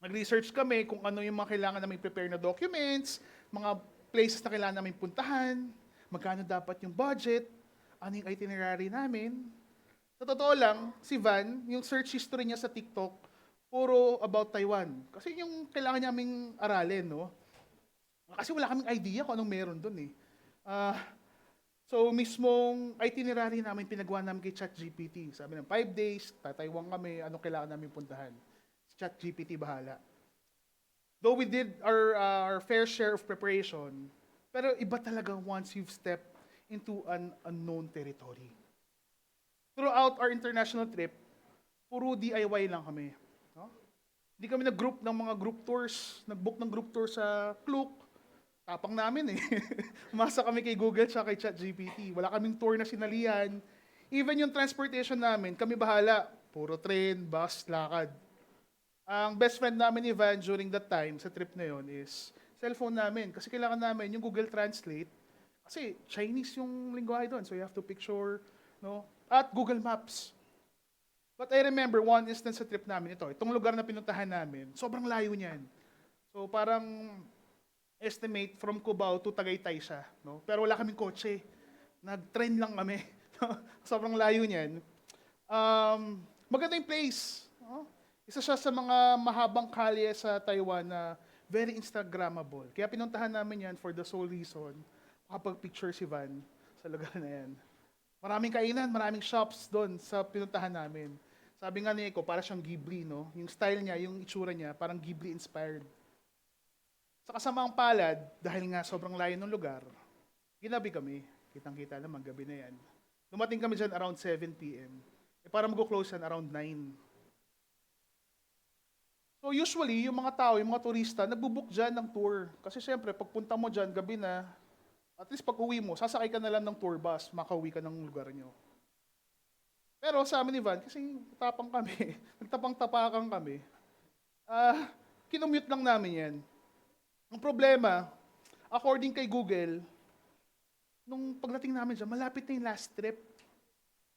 H: Nag-research kami kung ano yung mga kailangan namin prepare na documents, mga places na kailangan namin puntahan, magkano dapat yung budget, ano yung itinerary namin. Sa totoo lang, si Van, yung search history niya sa TikTok, puro about Taiwan. Kasi yung kailangan naming aralin, no? Kasi wala kaming idea kung anong meron doon So, mismong itinerary namin, pinagawa namin kay ChatGPT. Sabi ng 5 days, tataywan kami, anong kailangan namin puntahan. Si ChatGPT bahala. Though we did our fair share of preparation, pero iba talaga once you've stepped into an unknown territory. Throughout our international trip, puro DIY lang kami. No? Hindi kami nag-group ng mga group tours, nag-book ng group tour sa Klook. Tapang namin eh. Umasa kami kay Google at kay ChatGPT. Wala kaming tour na sinalihan. Even yung transportation namin, kami bahala. Puro train, bus, lakad. Ang best friend namin ni Van during that time, sa trip na yon is cellphone namin. Kasi kailangan namin yung Google Translate. Kasi Chinese yung lingwahe doon. So you have to picture, no? At Google Maps. But I remember one instance sa trip namin ito. Itong lugar na pinuntahan namin, sobrang layo niyan. So parang estimate from Cubao to Tagaytay siya. No? Pero wala kaming kotse. Nag-train lang kami. Sobrang layo niyan. Maganda yung place. No? Isa siya sa mga mahabang kalye sa Taiwan na very Instagrammable. Kaya pinuntahan namin yan for the sole reason, makapag-picture si Van sa lugar na yan. Maraming kainan, maraming shops doon sa pinuntahan namin. Sabi nga ni Eko, para siyang Ghibli, no? Yung style niya, yung itsura niya, parang Ghibli-inspired. Sa kasamaang palad, dahil nga sobrang layo ng lugar, ginabi kami. Kitang-kita naman, gabi na yan. Dumating kami dyan around 7 p.m. Para mag-close yan around 9. So usually, yung mga tao, yung mga turista, nagbubook dyan ng tour. Kasi syempre, pagpunta mo dyan, gabi na, at least pag uwi mo, sasakay ka na lang ng tour bus, makauwi ka ng lugar nyo. Pero sa amin ni Van, kasi tapang kami, nagtapang-tapakan kami, kinumute lang namin yan. Ang problema, according kay Google, nung pagdating namin dyan, malapit na yung last trip.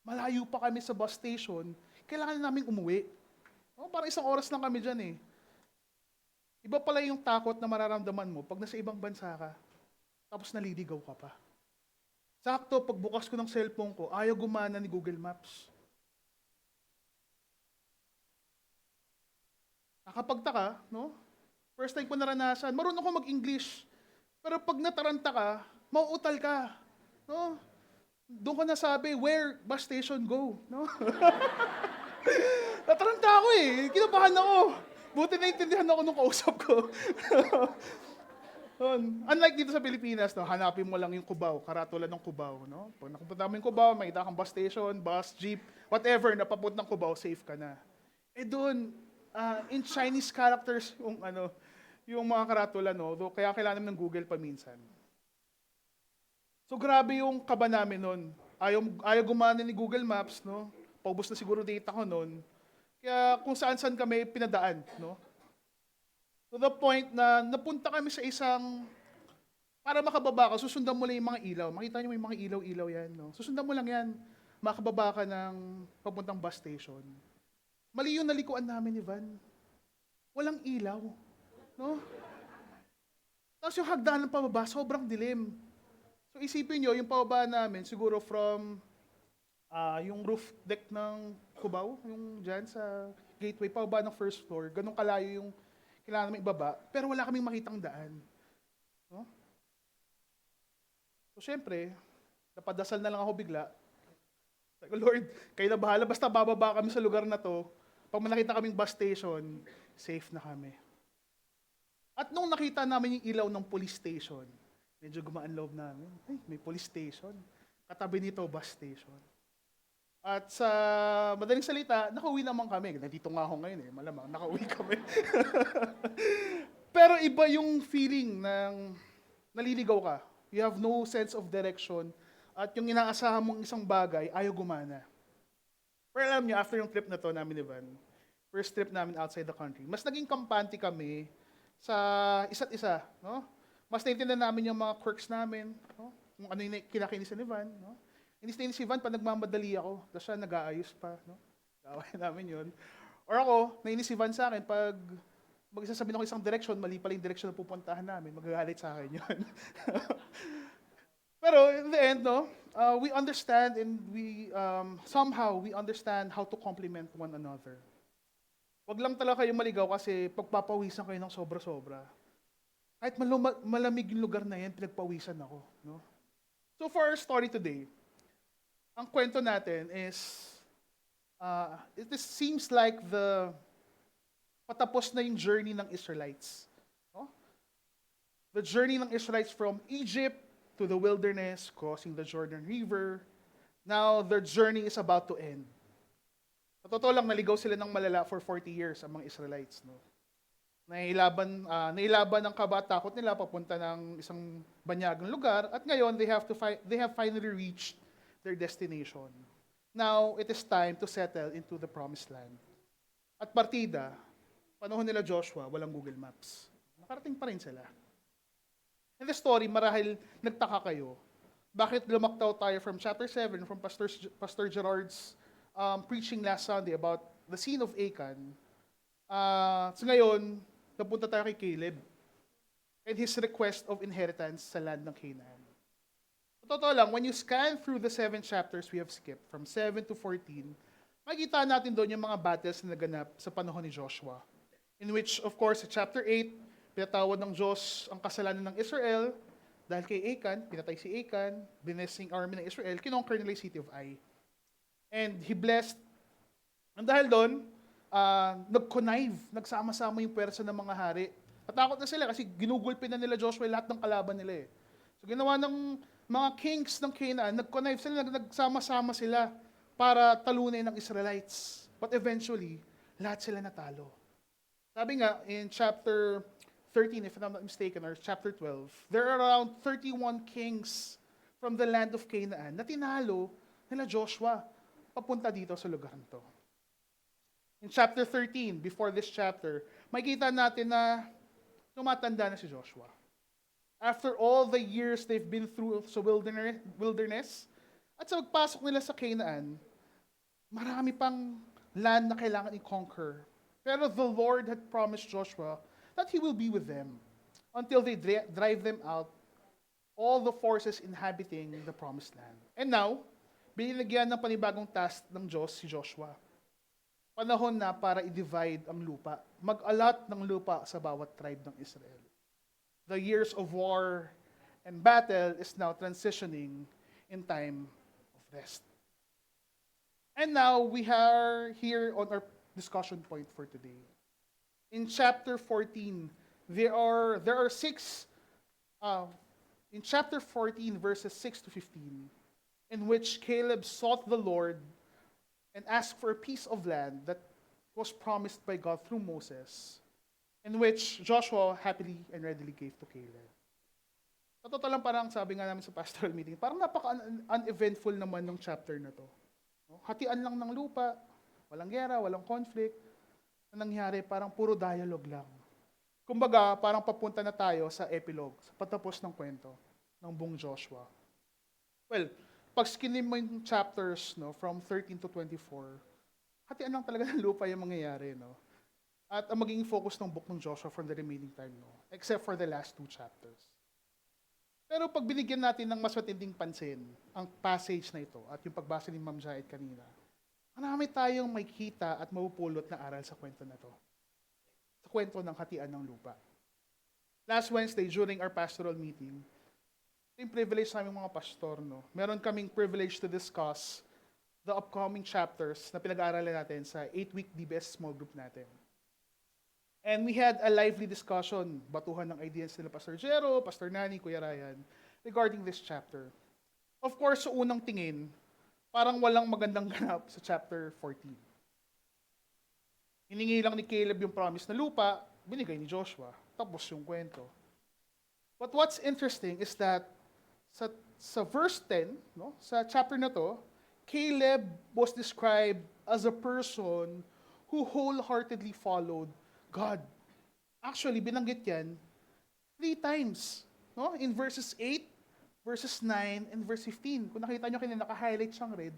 H: Malayo pa kami sa bus station. Kailangan namin umuwi. Oh, parang 1 oras lang kami dyan eh. Iba pala yung takot na mararamdaman mo pag nasa ibang bansa ka, tapos naliligaw ka pa. Sakto, pagbukas ko ng cellphone ko, ayaw gumana ni Google Maps. Nakapagtaka, no? First time ko naranasan. Marunong ako mag-English. Pero pag nataranta ka, mauutal ka. No? Doon ko nasabi, where bus station go? No? Nataranta ako eh. Kinabahan ako. Buti naintindihan ako nung kausap ko. Unlike dito sa Pilipinas, no, hanapin mo lang yung Cubao, karatulan ng Cubao. No? Pag nakupunta mo yung Cubao, makita kang bus station, bus, jeep, whatever, na papuntang Cubao, safe ka na. Eh doon, in Chinese characters yung mga karatula, no? Kaya kailangan namin ng Google paminsan. So grabe yung kaba namin nun. Ayaw gumana ni Google Maps, no? Paubos na siguro data ko nun. Kaya kung saan-saan kami pinadaan, no? To the point na napunta kami sa isang, para makababa ka, susundan mo lang yung mga ilaw. Makita niyo may mga ilaw-ilaw yan, no? Susundan mo lang yan. Makababa ka ng papuntang bus station. Mali yung nalikuan namin ni Van. Walang ilaw. No? Tapos yung hagdanan pababa, sobrang dilim. So isipin nyo, yung pababa namin, siguro from yung roof deck ng Cubao, yung dyan sa gateway, pababa ng first floor, ganun kalayo yung kailangan namin ibaba, pero wala kaming makitang daan. No? So syempre, napadasal na lang ako bigla. Sabi ko, Lord, kayo na bahala, basta bababa kami sa lugar na to, pag nakita kaming bus station, safe na kami. At nung nakita namin yung ilaw ng police station, medyo gumaan loob namin. Ay, may police station. Katabi nito, bus station. At sa madaling salita, nakauwi naman kami. Nandito nga ako ngayon eh, malamang nakauwi kami. Pero iba yung feeling ng naliligaw ka. You have no sense of direction. At yung inaasahan mong isang bagay, ayaw gumana. Pero alam nyo, after yung trip na to namin ni Van, first trip namin outside the country, mas naging kampante kami sa isa't isa. No? Mas naintindihan namin yung mga quirks namin. No? Kung ano yung kinakinisan ni Van. No? Inis na inis si Van pag nagmamadali ako. Tapos siya nag-aayos pa. No? Gawin namin yun. Or ako, nainis si Van sa akin pag magsasabihin ako isang direction, mali pala yung direction na pupuntahan namin. Magagalit sa akin yun. Pero in the end, no, we understand and somehow we understand how to complement one another. Wag lang talaga kayo maligaw kasi pagpapawisan kayo ng sobra-sobra. Kahit malamig yung lugar na yan, pinagpawisan ako. No? So for our story today, ang kwento natin is, seems like patapos na yung journey ng Israelites. No? The journey ng Israelites from Egypt to the wilderness, crossing the Jordan River. Now, their journey is about to end. Sa totoo lang, naligaw sila ng malala for 40 years, ang mga Israelites. No? Nailaban ang kabatakot nila papunta ng isang banyagang lugar, at ngayon, they have finally reached their destination. Now, it is time to settle into the promised land. At partida, panahon nila Joshua, walang Google Maps. Nakarating pa rin sila. In the story, marahil nagtaka kayo, bakit lumaktaw tayo from chapter 7, from Pastor Gerard's preaching last Sunday about the scene of Achan. So ngayon, napunta tayo kay Caleb and his request of inheritance sa land ng Canaan. Totoo lang, when you scan through the 7 chapters we have skipped, from 7 to 14, makikita natin doon yung mga battles na naganap sa panahon ni Joshua. In which, of course, sa chapter 8, pinatawad ng Diyos ang kasalanan ng Israel dahil kay Achan, pinatay si Achan, blessing army ng Israel, kinonquer nila yung city of Ai. And he blessed, and dahil doon, nag-connive, nagsama-sama yung pwersa ng mga hari. Natakot na sila kasi ginugulpin na nila Joshua lahat ng kalaban nila eh. So ginawa ng mga kings ng Canaan, nag-connive sila, nagsama-sama sila para talunin ng Israelites. But eventually, lahat sila natalo. Sabi nga, in chapter 13, if I'm not mistaken, or chapter 12, there are around 31 kings from the land of Canaan na tinalo nila Joshua papunta dito sa lugar nito. In chapter 13, before this chapter, makikita natin na tumatanda na si Joshua. After all the years they've been through sa wilderness, at sa pagpasok nila sa Canaan, marami pang land na kailangan i-conquer. Pero the Lord had promised Joshua that He will be with them until they drive them out, all the forces inhabiting the promised land. And now, binilagyan ng panibagong task ng Diyos si Joshua. Panahon na para i-divide ang lupa. Mag-alat ng lupa sa bawat tribe ng Israel. The years of war and battle is now transitioning in time of rest. And now we are here on our discussion point for today. In chapter 14, there are 6, in chapter 14, verses 6 to 15, in which Caleb sought the Lord and asked for a piece of land that was promised by God through Moses, in which Joshua happily and readily gave to Caleb. Sa totoo lang, parang sabi nga namin sa pastoral meeting, parang napaka-uneventful naman ng chapter na to. No? Hatian lang ng lupa, walang gera, walang conflict. Na nangyari, parang puro dialogue lang. Kumbaga, parang papunta na tayo sa epilogue, sa patapos ng kwento ng buong Joshua. Well, pag skinim mo yung chapters, no, from 13 to 24, hatian lang talaga ng lupa yung mangyayari, no? At ang magiging focus ng book ng Joshua for the remaining time, no? Except for the last 2 chapters. Pero pag binigyan natin ng mas matinding pansin ang passage na ito at yung pagbasa ni Ma'am Jaid kanina, marami tayong makikita at mapupulot na aral sa kwento na to. Sa kwento ng hatian ng lupa. Last Wednesday, during our pastoral meeting, yung privilege namin mga pastor, no? Meron kaming privilege to discuss the upcoming chapters na pinag-aaralan natin sa 8-week DBS small group natin. And we had a lively discussion, batuhan ng ideas nila Pastor Jero, Pastor Nani, Kuya Ryan, regarding this chapter. Of course, sa unang tingin, parang walang magandang ganap sa chapter 14. Hiningi lang ni Caleb yung promise na lupa, binigay ni Joshua. Tapos yung kwento. But what's interesting is that sa verse 10, no, sa chapter na to, Caleb was described as a person who wholeheartedly followed God. Actually, binanggit yan 3 times. No? In verses 8, verses 9, and verse 15. Kung nakita nyo kanina, naka-highlight siyang red.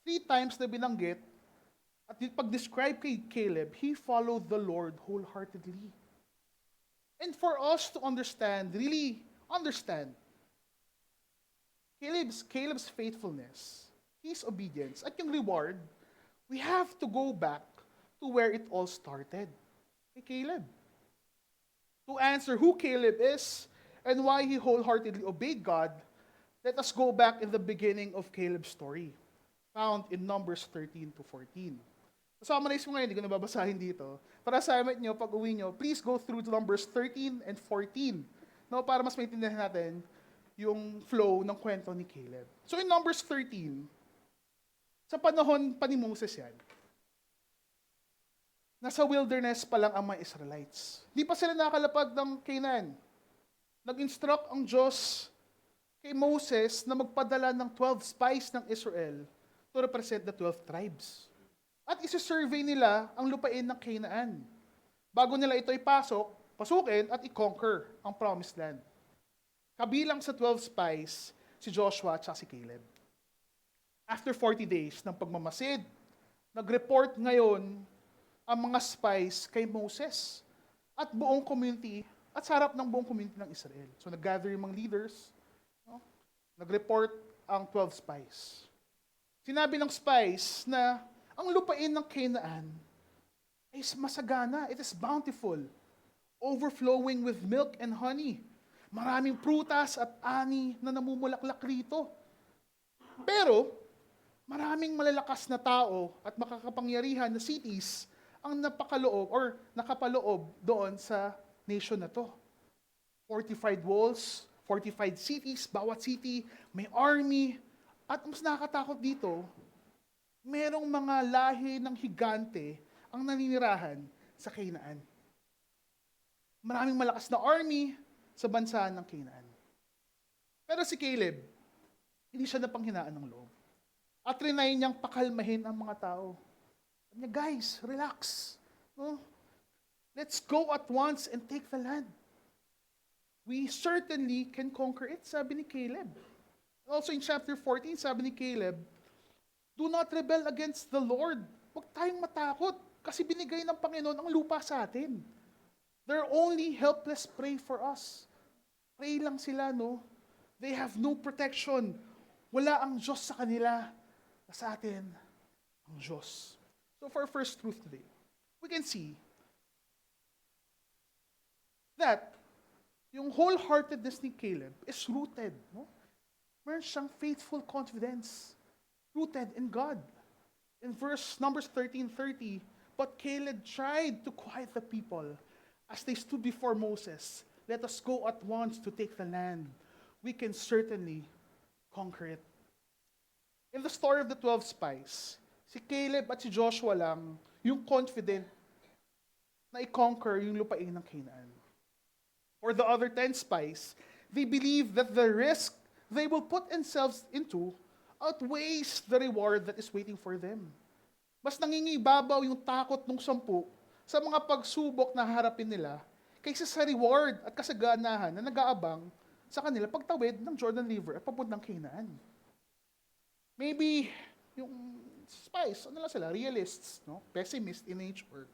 H: 3 times na binanggit, at pag-describe kay Caleb, he followed the Lord wholeheartedly. And for us to understand, really understand, Caleb's faithfulness, his obedience, at yung reward, we have to go back to where it all started. Kay Caleb. To answer who Caleb is and why he wholeheartedly obeyed God, let us go back in the beginning of Caleb's story, found in Numbers 13 to 14. Summarize mo ngayon, hindi ko nababasahin dito. Para assignment nyo, pag uwi nyo, please go through to Numbers 13 and 14. No, para mas maintindihan natin yung flow ng kwento ni Caleb. So in Numbers 13, sa panahon pa ni Moses yan, nasa wilderness pa lang ang mga Israelites. Hindi pa sila nakalapag ng Canaan. Nag-instruct ang Diyos kay Moses na magpadala ng 12 spies ng Israel to represent the 12 tribes. At isi-survey nila ang lupain ng Canaan. Bago nila ito pasukin at i-conquer ang promised land. Kabilang sa 12 spies, si Joshua at si Caleb. After 40 days ng pagmamasid, nag-report ngayon ang mga spies kay Moses at buong community at sa harap ng buong community ng Israel. So nag-gather yung mga leaders, no? Nag-report ang 12 spies. Sinabi ng spies na ang lupain ng Canaan ay masagana. It is bountiful, overflowing with milk and honey. Maraming prutas at ani na namumulaklak rito. Pero, maraming malalakas na tao at makakapangyarihan na cities ang nakapaloob doon sa nation na to. Fortified walls, fortified cities, bawat city, may army, at mas nakakatakot dito, merong mga lahi ng higante ang naninirahan sa Canaan. Maraming malakas na army sa bansa ng Canaan. Pero si Caleb, hindi siya napanghinaan ng loob. At rinay niyang pakalmahin ang mga tao. Sabi niya, guys, relax. No? Let's go at once and take the land. We certainly can conquer it, sabi ni Caleb. Also in chapter 14, sabi ni Caleb, do not rebel against the Lord. Huwag tayong matakot kasi binigay ng Panginoon ang lupa sa atin. They're only helpless prey for us. Pray lang sila, no? They have no protection. Wala ang Diyos sa kanila. Sa atin, ang Diyos. So for our first truth today, we can see that yung wholeheartedness ni Caleb is rooted, no? Meron siyang faithful confidence, rooted in God. In Numbers 13:30, but Caleb tried to quiet the people as they stood before Moses. Let us go at once to take the land. We can certainly conquer it. In the story of the 12 spies, si Caleb at si Joshua lang yung confident na i-conquer yung lupain ng Canaan. For the other 10 spies, they believe that the risk they will put themselves into outweighs the reward that is waiting for them. Mas nangingibabaw yung takot ng 10 sa mga pagsubok na harapin nila kaysa sa reward at kasaganahan na nag-aabang sa kanila pagtawid ng Jordan River at papuntang Canaan. Maybe yung spies, ano lang sila, realists, no? Pessimist in nature.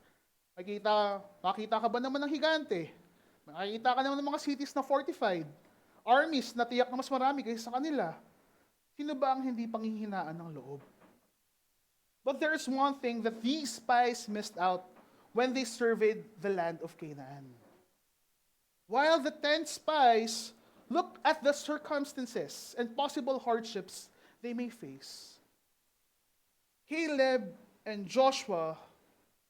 H: Makita ka ba naman ng higante? Makikita ka naman ng mga cities na fortified. Armies na tiyak na mas marami kaysa sa kanila. Sino ba ang hindi panghihinaan ng loob? But there is one thing that these spies missed out when they surveyed the land of Canaan. While the 10 spies look at the circumstances and possible hardships they may face, Caleb and Joshua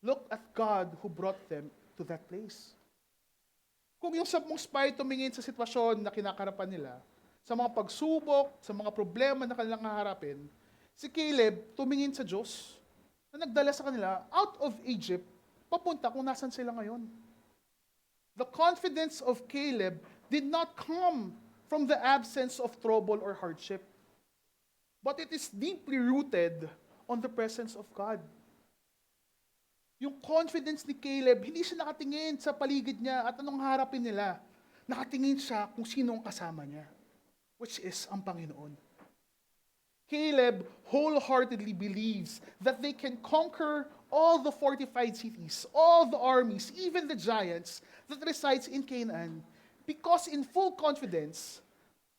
H: look at God who brought them to that place. Kung yung 10 spy tumingin sa sitwasyon na kinakarapan nila, sa mga pagsubok, sa mga problema na kanilang haharapin, si Caleb tumingin sa Diyos na nagdala sa kanila out of Egypt, papunta kung nasan sila ngayon. The confidence of Caleb did not come from the absence of trouble or hardship, but it is deeply rooted on the presence of God. Yung confidence ni Caleb, hindi siya nakatingin sa paligid niya at anong harapin nila. Nakatingin siya kung sino ang kasama niya, which is ang Panginoon. Caleb wholeheartedly believes that they can conquer all the fortified cities, all the armies, even the giants that resides in Canaan, because in full confidence,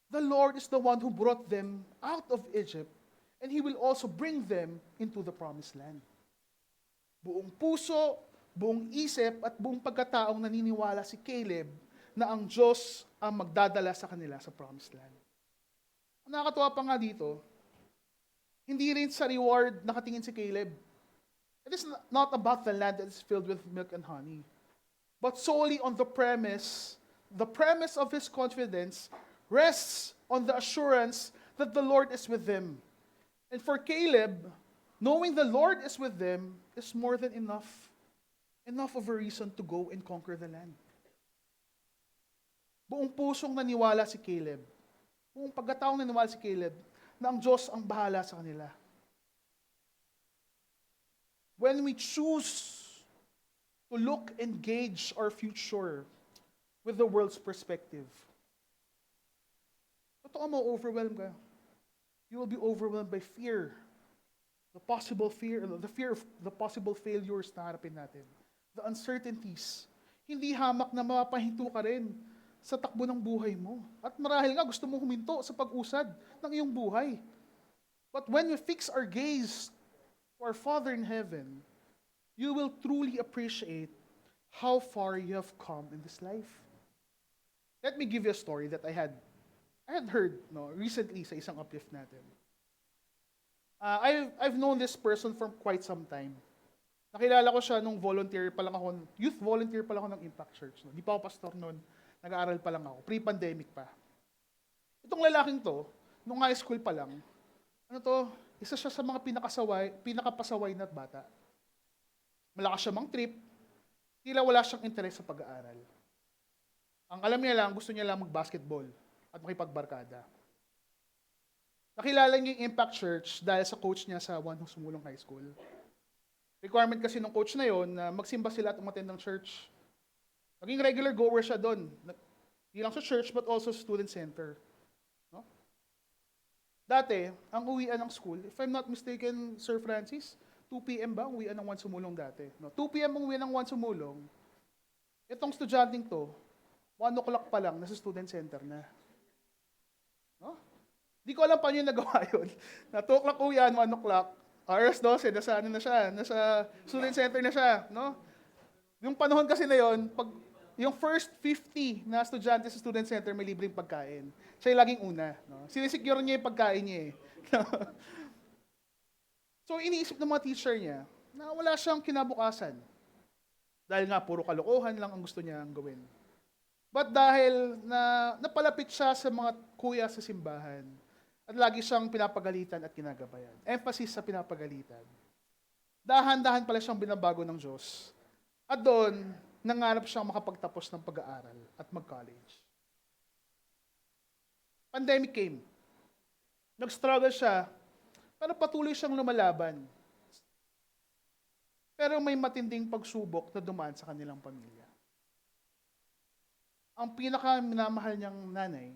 H: the Lord is the one who brought them out of Egypt, and He will also bring them into the promised land. Buong puso, buong isip, at buong pagkataong naniniwala si Caleb na ang Diyos ang magdadala sa kanila sa promised land. Ang nakakatuwa pa nga dito, hindi rin sa reward nakatingin si Caleb. It is not about the land that is filled with milk and honey, but solely on the premise of his confidence rests on the assurance that the Lord is with him. And for Caleb, knowing the Lord is with them is more than enough of a reason to go and conquer the land. Buong pusong naniwala si Caleb, buong pagkataong naniwala si Caleb, na ang Diyos ang bahala sa kanila. When we choose to look and gauge our future with the world's perspective, totoo mo, overwhelmed ka. You will be overwhelmed by fear. The fear of the possible failures na harapin natin. The uncertainties. Hindi hamak na mapapahinto ka rin sa takbo ng buhay mo. At marahil nga gusto mo huminto sa pag-usad ng iyong buhay. But when we fix our gaze to our Father in heaven, you will truly appreciate how far you have come in this life. Let me give you a story that I had heard recently sa isang uplift natin. I've known this person for quite some time. Nakilala ko siya nung youth volunteer pa lang ako ng Impact Church. No? Di pa ako pastor noon, nag-aaral pa lang ako, pre-pandemic pa. Itong lalaking to, nung high school pa lang, isa siya sa mga pinakapasaway na bata. Malakas siya mang trip, tila wala siyang interes sa pag-aaral. Ang alam niya lang, gusto niya lang mag-basketball at makipagbarkada. Nakilala niya yung Impact Church dahil sa coach niya sa One Sumulong High School. Requirement kasi ng coach na yon na magsimba sila at umattend ng church. Naging regular goer siya doon. Hindi lang sa church but also student center. No? Dati, ang uwian ng school, if I'm not mistaken, Sir Francis, 2 p.m. ba ang uwian ng One Sumulong dati? No? 2 p.m. ang uwian ng One Sumulong. Itong estudyanteng to, 1 o'clock pa lang, nasa student center na. No? Di ko alam paano yung nagawa yun. Na 2 o'clock uwian, 1 o'clock, alas 12, nasa student center na siya. No? Yung panahon kasi na yon, pag yung first 50 na estudyante sa student center may libreng pagkain. Siya yung laging una. No? Sinisecure niya yung pagkain niya eh. So iniisip ng mga teacher niya na wala siyang kinabukasan. Dahil nga puro kalokohan lang ang gusto niya gawin. But dahil na napalapit siya sa mga kuya sa simbahan, at lagi siyang pinapagalitan at kinagabayan. Emphasis sa pinapagalitan. Dahan-dahan pala siyang binabago ng Diyos. At doon, nangarap siyang makapagtapos ng pag-aaral at mag-college. Pandemic came. Nag-struggle siya, pero patuloy siyang lumalaban. Pero may matinding pagsubok na dumaan sa kanilang pamilya. Ang pinaka-minamahal niyang nanay,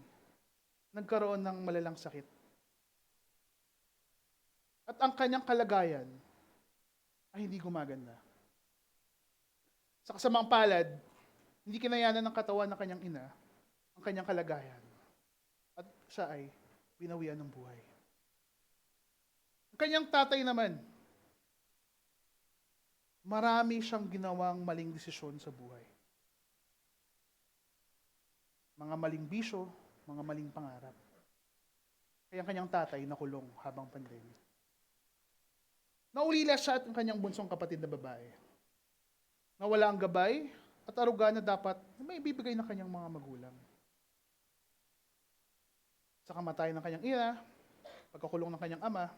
H: nagkaroon ng malalang sakit. At ang kanyang kalagayan ay hindi gumaganda. Sa kasamang palad, hindi kinayanan ng katawan ng kanyang ina ang kanyang kalagayan. At siya ay binawian ng buhay. Ang kanyang tatay naman, marami siyang ginawang maling desisyon sa buhay. Mga maling bisyo, mga maling pangarap. Kaya ang kanyang tatay nakulong habang pandemic. Naulila siya at ang kanyang bunsong kapatid na babae. Nawala ang gabay at aruga na dapat may ibibigay ng kanyang mga magulang. Sa kamatayan ng kanyang ina, pagkakulong ng kanyang ama,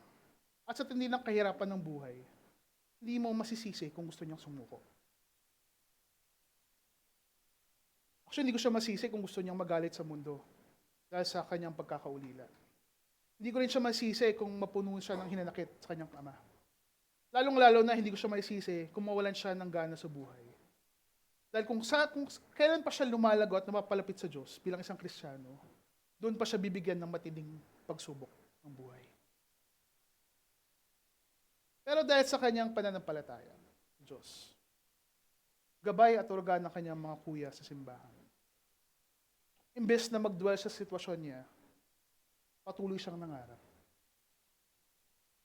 H: at sa tindi ng kahirapan ng buhay, hindi mo masisisi kung gusto niyang sumuko. Actually, hindi ko siya masisi kung gusto niyang magalit sa mundo dahil sa kanyang pagkakaulila. Hindi ko rin siya masisi kung mapuno siya ng hinanakit sa kanyang ama. Lalong-lalo na hindi ko siya masisi kung mawalan siya ng gana sa buhay. Dahil kung kailan pa siya lumalago at napapalapit sa Diyos bilang isang Kristiyano, doon pa siya bibigyan ng matinding pagsubok ng buhay. Pero dahil sa kanyang pananampalataya, Diyos, gabay at organ ng kanyang mga kuya sa simbahan, imbes na mag-dwell sa sitwasyon niya, patuloy siyang nangarap.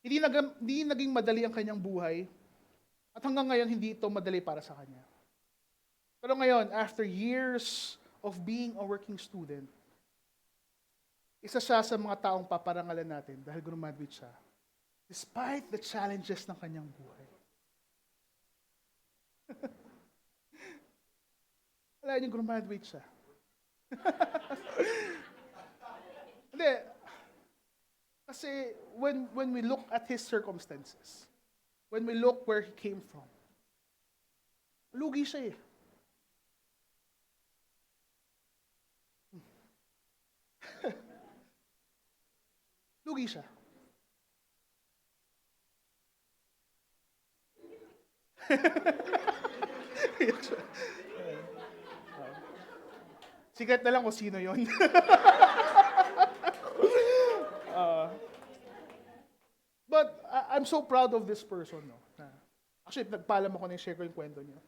H: Hindi naging madali ang kanyang buhay at hanggang ngayon hindi ito madali para sa kanya. Pero ngayon, after years of being a working student, Isa siya sa mga taong paparangalan natin dahil grumaduate siya. Despite the challenges ng kanyang buhay. Wala niyo grumaduate siya. Hindi. Kasi when we look at his circumstances, when we look where he came from, lugi siya eh. Lugi siya. Sikat na lang kung sino yon. But I'm so proud of this person. No? Actually, nagpaalam ako na share ko yung kwento niya.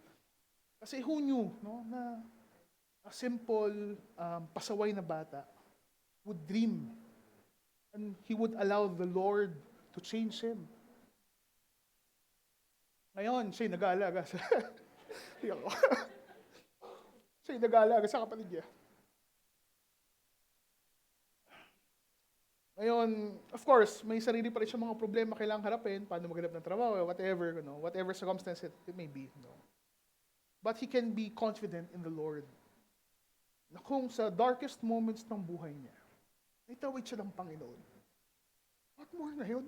H: Kasi who knew no, na a simple, pasaway na bata would dream and he would allow the Lord to change him. Ngayon, siya'y nag-aalaga sa... siya'y nag-aalaga sa kapatid niya. Ngayon, of course, may sarili pa rin siya mga problema kailangang harapin, paano maghanap ng trabaho, whatever, whatever circumstance it may be. But he can be confident in the Lord na kung sa darkest moments ng buhay niya, naitawid siya ng Panginoon. What more ngayon?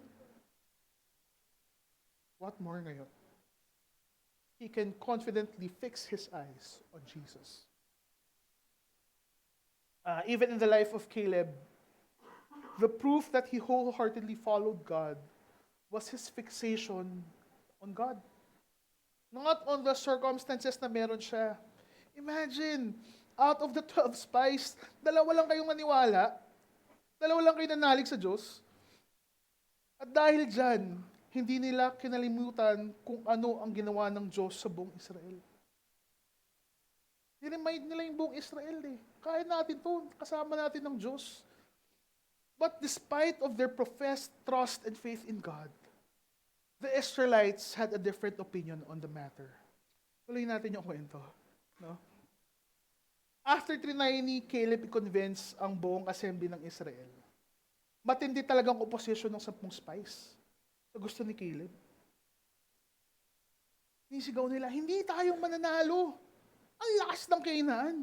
H: What more ngayon? He can confidently fix his eyes on Jesus. Even in the life of Caleb, the proof that he wholeheartedly followed God was his fixation on God. Not on the circumstances na meron siya. Imagine, out of the 12 spies, dalawa lang kayong naniwala, dalawa lang kayo nanalig sa Diyos, at dahil dyan, hindi nila kinalimutan kung ano ang ginawa ng Diyos sa buong Israel. Niremind nila yung buong Israel eh. Kaya natin to, kasama natin ng Diyos. But despite of their professed trust and faith in God, the Israelites had a different opinion on the matter. Tuloy natin yung kwento. No? After trinay ni Caleb i-convince ang buong assembly ng Israel, matindi talagang opposition ng 10 spies sa gusto ni Caleb. Nisigaw nila, hindi tayong mananalo. Ang lakas ng Canaan.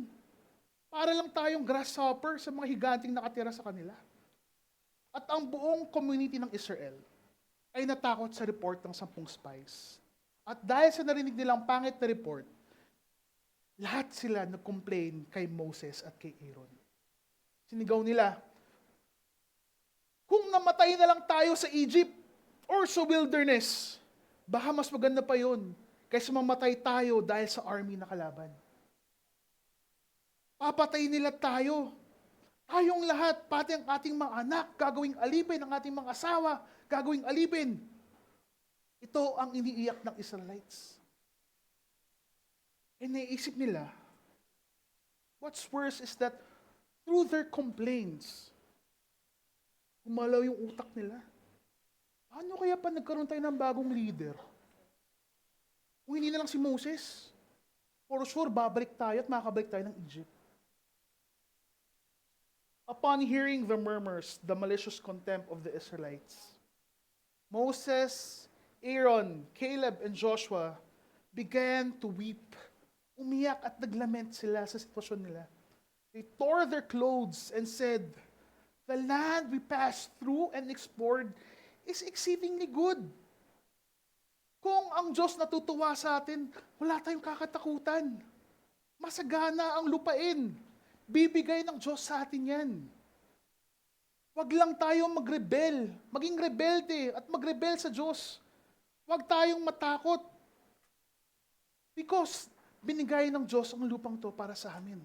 H: Para lang tayong grasshopper sa mga higanting nakatira sa kanila. At ang buong community ng Israel ay natakot sa report ng 10 spies. At dahil sa narinig nilang pangit na report, lahat sila nag-complain kay Moses at kay Aaron. Sinigaw nila, kung namatay na lang tayo sa Egypt or sa wilderness, baka mas maganda pa yun kaysa mamatay tayo dahil sa army na kalaban. Papatay nila tayo. Tayong lahat, pati ang ating mga anak, gagawing alipin, ang ating mga asawa, gagawing alipin. Ito ang iniiyak ng Israelites. E naiisip nila, what's worse is that through their complaints, umalaw yung utak nila. Ano kaya pa nagkaroon tayo ng bagong leader? Kung hindi na lang si Moses, for sure, babalik tayo at makakabalik tayo ng Egypt. Upon hearing the murmurs, the malicious contempt of the Israelites, Moses, Aaron, Caleb, and Joshua began to weep. Umiyak at naglament sila sa sitwasyon nila. They tore their clothes and said, "The land we passed through and explored is exceedingly good. Kung ang Diyos natutuwa sa atin, wala tayong kakatakutan. Masagana ang lupain. Bibigay ng Diyos sa atin yan. Huwag lang tayong magrebel, maging rebelde at magrebel sa Diyos. Huwag tayong matakot. Because binigay ng Diyos ang lupang to para sa amin.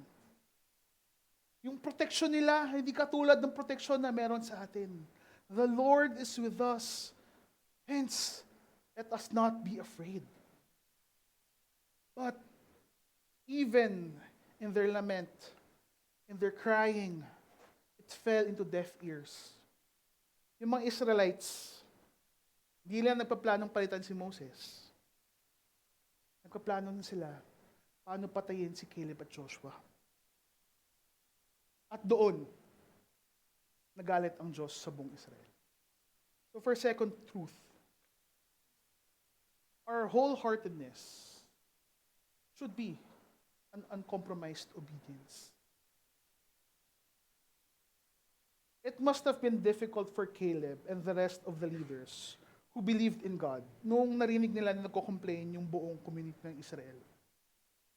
H: Yung proteksyon nila, hindi katulad ng proteksyon na meron sa atin. The Lord is with us. Hence, let us not be afraid. But even in their lament, in their crying, it fell into deaf ears. Yung mga Israelites, hindi lang nagpaplanong palitan si Moses. Nagpaplano na sila paano patayin si Caleb at Joshua. At doon, nagalit ang Diyos sa buong Israel. So for second truth, our wholeheartedness should be an uncompromised obedience. It must have been difficult for Caleb and the rest of the leaders who believed in God noong narinig nila na nagko-complain yung buong community ng Israel.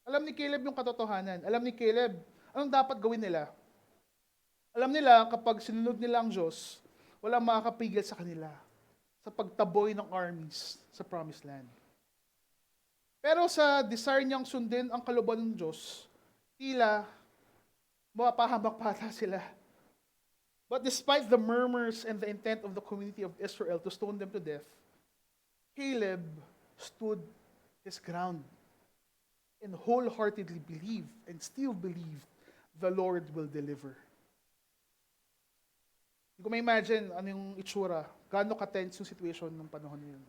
H: Alam ni Caleb yung katotohanan. Alam ni Caleb anong dapat gawin nila. Alam nila kapag sinunod nila ang Diyos, walang makakapigil sa kanila sa pagtaboy ng armies sa Promised Land. Pero sa desire niyang sundin ang kalooban ng Diyos, tila mapahamak pata sila. But despite the murmurs and the intent of the community of Israel to stone them to death, Caleb stood his ground and wholeheartedly believed and still believed the Lord will deliver. Hindi ko ma-imagine ano yung itsura, gaano ka-tense yung situation ng panahon na yun.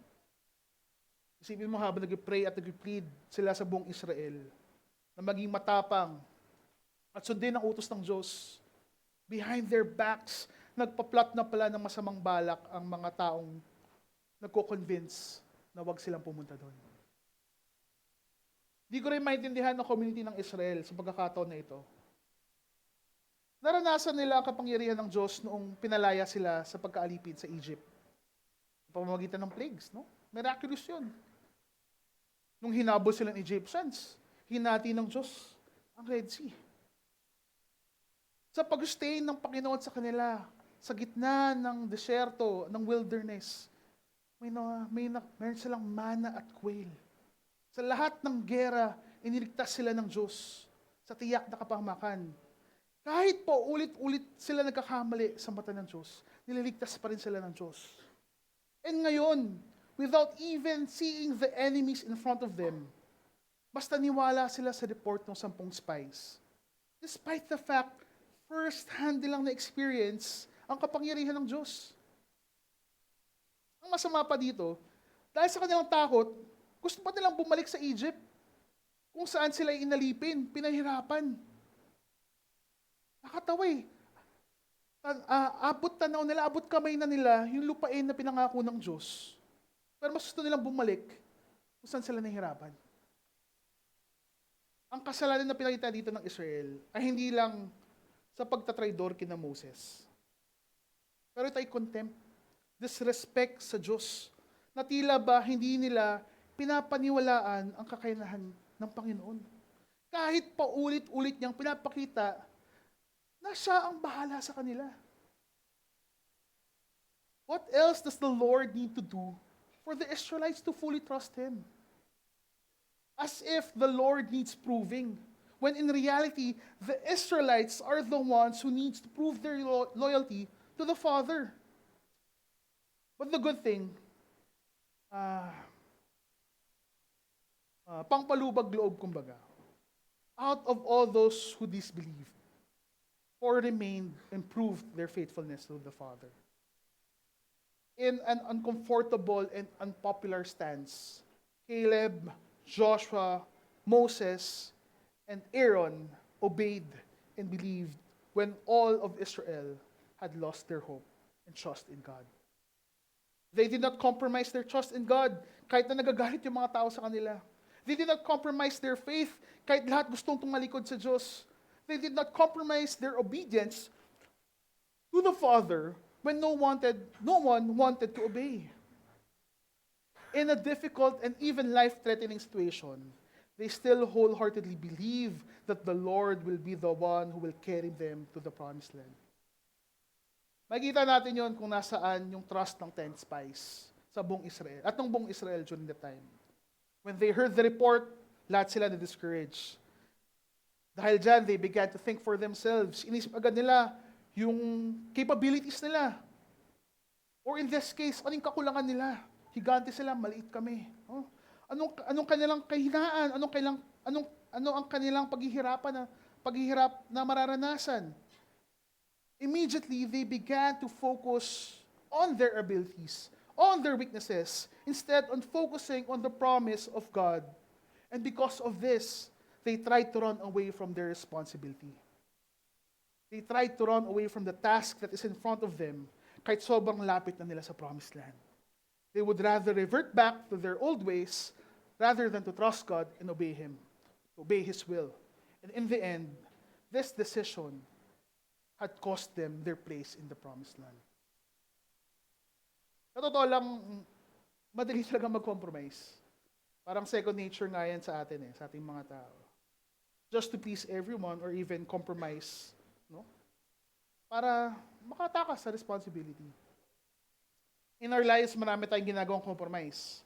H: Isipin mo habang nag-pray at nag-plead sila sa buong Israel na maging matapang at sundin ang utos ng Diyos. Behind their backs, nagpa-plot na pala ng masamang balak ang mga taong nagko-convince na wag silang pumunta doon. Hindi ko rin maintindihan ng community ng Israel sa pagkakataon na ito. Naranasan nila ang kapangyarihan ng Diyos noong pinalaya sila sa pagkaalipin sa Egypt. Sa pamamagitan ng plagues, no? Miraculous yun. Nung hinabol sila ng Egyptians, hinati ng Diyos ang Red Sea. Sa pag-stay ng Panginoon sa kanila, sa gitna ng desyerto, ng wilderness, meron silang mana at quail. Sa lahat ng gera, iniligtas sila ng Diyos sa tiyak na kapahamakan. Kahit po ulit-ulit sila nagkakamali sa mata ng Diyos, nililigtas pa rin sila ng Diyos. And ngayon, without even seeing the enemies in front of them, basta niwala sila sa report ng 10 spies. Despite the fact, first-hand nilang na-experience ang kapangyarihan ng Diyos. Ang masama pa dito, dahil sa kanilang takot, gusto pa nilang bumalik sa Egypt, kung saan sila inalipin, pinahirapan. Nakatawa eh. Abot tanaw nila, abot kamay na nila yung lupain na pinangako ng Diyos. Pero mas gusto nilang bumalik kung saan sila nahihirapan. Ang kasalanan na pinakita dito ng Israel ay hindi lang sa pagtatraidor kina Moses. Pero ito ay contempt, disrespect sa Diyos, na tila ba hindi nila pinapaniwalaan ang kakayahan ng Panginoon. Kahit paulit-ulit niyang pinapakita na siya ang bahala sa kanila. What else does the Lord need to do for the Israelites to fully trust Him? As if the Lord needs proving, when in reality, the Israelites are the ones who needs to prove their loyalty to the Father. But the good thing, pangpalubag loob kumbaga, out of all those who disbelieved, 4 remained and proved their faithfulness to the Father. In an uncomfortable and unpopular stance, Caleb, Joshua, Moses, and Aaron obeyed and believed when all of Israel had lost their hope and trust in God. They did not compromise their trust in God kahit na nagagalit yung mga tao sa kanila. They did not compromise their faith kahit lahat gustong tumalikod sa Diyos. They did not compromise their obedience to the Father when no one wanted to obey. In a difficult and even life-threatening situation, they still wholeheartedly believe that the Lord will be the one who will carry them to the promised land. Makikita natin yon kung nasaan yung trust ng 10 spies sa buong Israel, at ng buong Israel during the time. When they heard the report, lahat sila na-discouraged. Dahil dyan, they began to think for themselves. Inisip agad nila yung capabilities nila. Or in this case, anong kakulangan nila? Higante sila, maliit kami. Oh, anong kanilang kahinaan? Ano ang kanilang paghihirap na mararanasan? Immediately, they began to focus on their abilities, on their weaknesses, instead on focusing on the promise of God. And because of this, they tried to run away from their responsibility. They tried to run away from the task that is in front of them kahit sobrang lapit na nila sa promised land. They would rather revert back to their old ways rather than to trust God and obey Him, to obey His will. And in the end, this decision had cost them their place in the promised land. Sa totoo lang, madali talaga mag-compromise. Parang second nature nga yan sa atin sa ating mga tao. Just to please everyone or even compromise, no? Para makatakas sa responsibility. In our lives, marami tayong ginagawang compromise.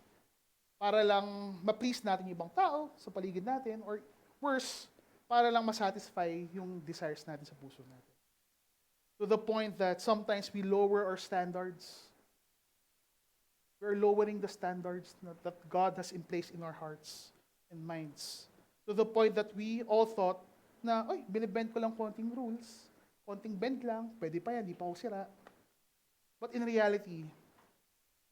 H: Para lang ma-please natin yung ibang tao sa paligid natin, or worse, para lang masatisfy yung desires natin sa puso natin. To the point that sometimes we lower our standards. We're lowering the standards that God has in place in our hearts and minds. To the point that we all thought na, binibend ko lang konting rules, konting bend lang, pwede pa yan, di pa ako sira. But in reality,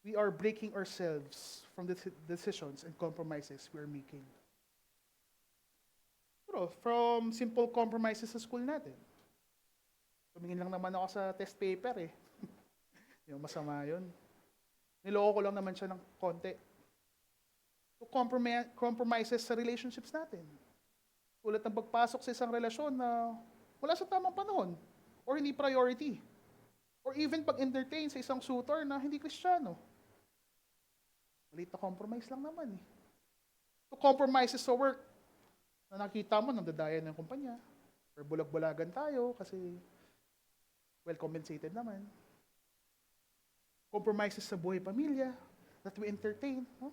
H: we are breaking ourselves from the decisions and compromises we are making. Pero from simple compromises sa school natin. Tumingin lang naman ako sa test paper Yung masama yun. Niloko ko lang naman siya ng konti. To compromises sa relationships natin. Tulad ng pagpasok sa isang relasyon na wala sa tamang panahon or hindi priority. Or even pag-entertain sa isang suitor na hindi Kristiyano. Maliit na compromise lang naman To compromises sa work na nakita mo nandadaya ng kumpanya or bulag-bulagan tayo kasi well compensated naman. Compromises sa buhay pamilya that we entertain. No?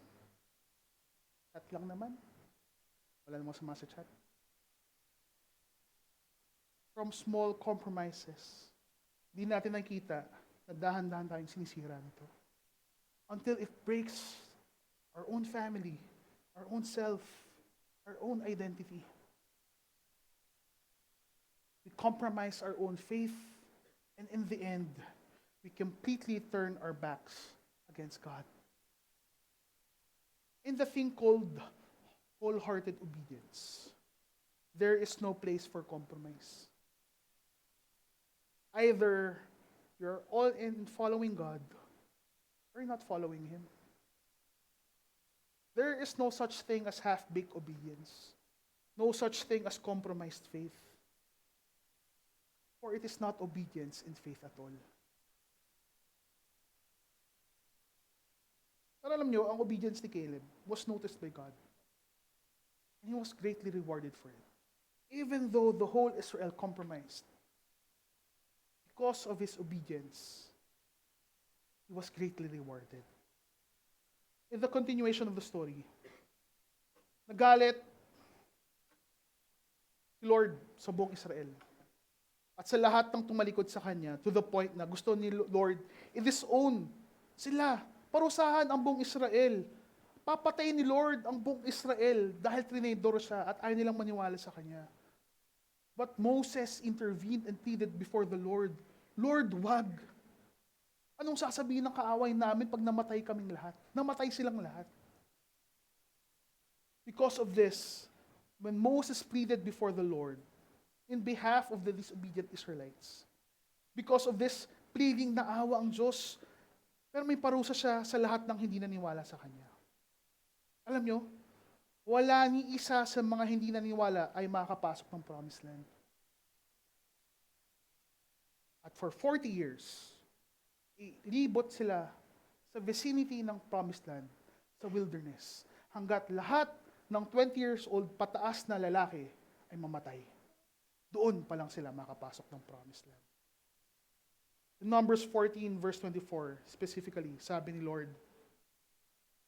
H: Chat lang naman. Wala namang sama sa chat. From small compromises, di natin nakita na dahan-dahan tayong sinisira nito. Until it breaks our own family, our own self, our own identity. We compromise our own faith, and in the end, we completely turn our backs against God. In the thing called wholehearted obedience, there is no place for compromise. Either you're all in following God, or you're not following Him. There is no such thing as half-baked obedience. No such thing as compromised faith. For it is not obedience in faith at all. Pero alam nyo, ang obedience ni Caleb was noticed by God. And he was greatly rewarded for it. Even though the whole Israel compromised, because of his obedience, he was greatly rewarded. In the continuation of the story, nagalit si Lord sa buong Israel. At sa lahat ng tumalikod sa Kanya, to the point na gusto ni Lord i-disown sila. Parusahan ang buong Israel. Papatayin ni Lord ang buong Israel dahil trinidor siya at ayaw nilang maniwala sa Kanya. But Moses intervened and pleaded before the Lord, Lord, wag. Anong sasabihin ng kaaway namin pag namatay kaming lahat? Namatay silang lahat. Because of this, when Moses pleaded before the Lord in behalf of the disobedient Israelites, because of this pleading, naawa ang Diyos, pero may parusa siya sa lahat ng hindi naniwala sa Kanya. Alam nyo, wala ni isa sa mga hindi naniwala ay makakapasok ng Promised Land. At for 40 years, ilibot sila sa vicinity ng Promised Land, sa wilderness, hanggat lahat ng 20 years old pataas na lalaki ay mamatay. Doon pa lang sila makapasok ng Promised Land. In Numbers 14, verse 24, specifically, sabi ni Lord,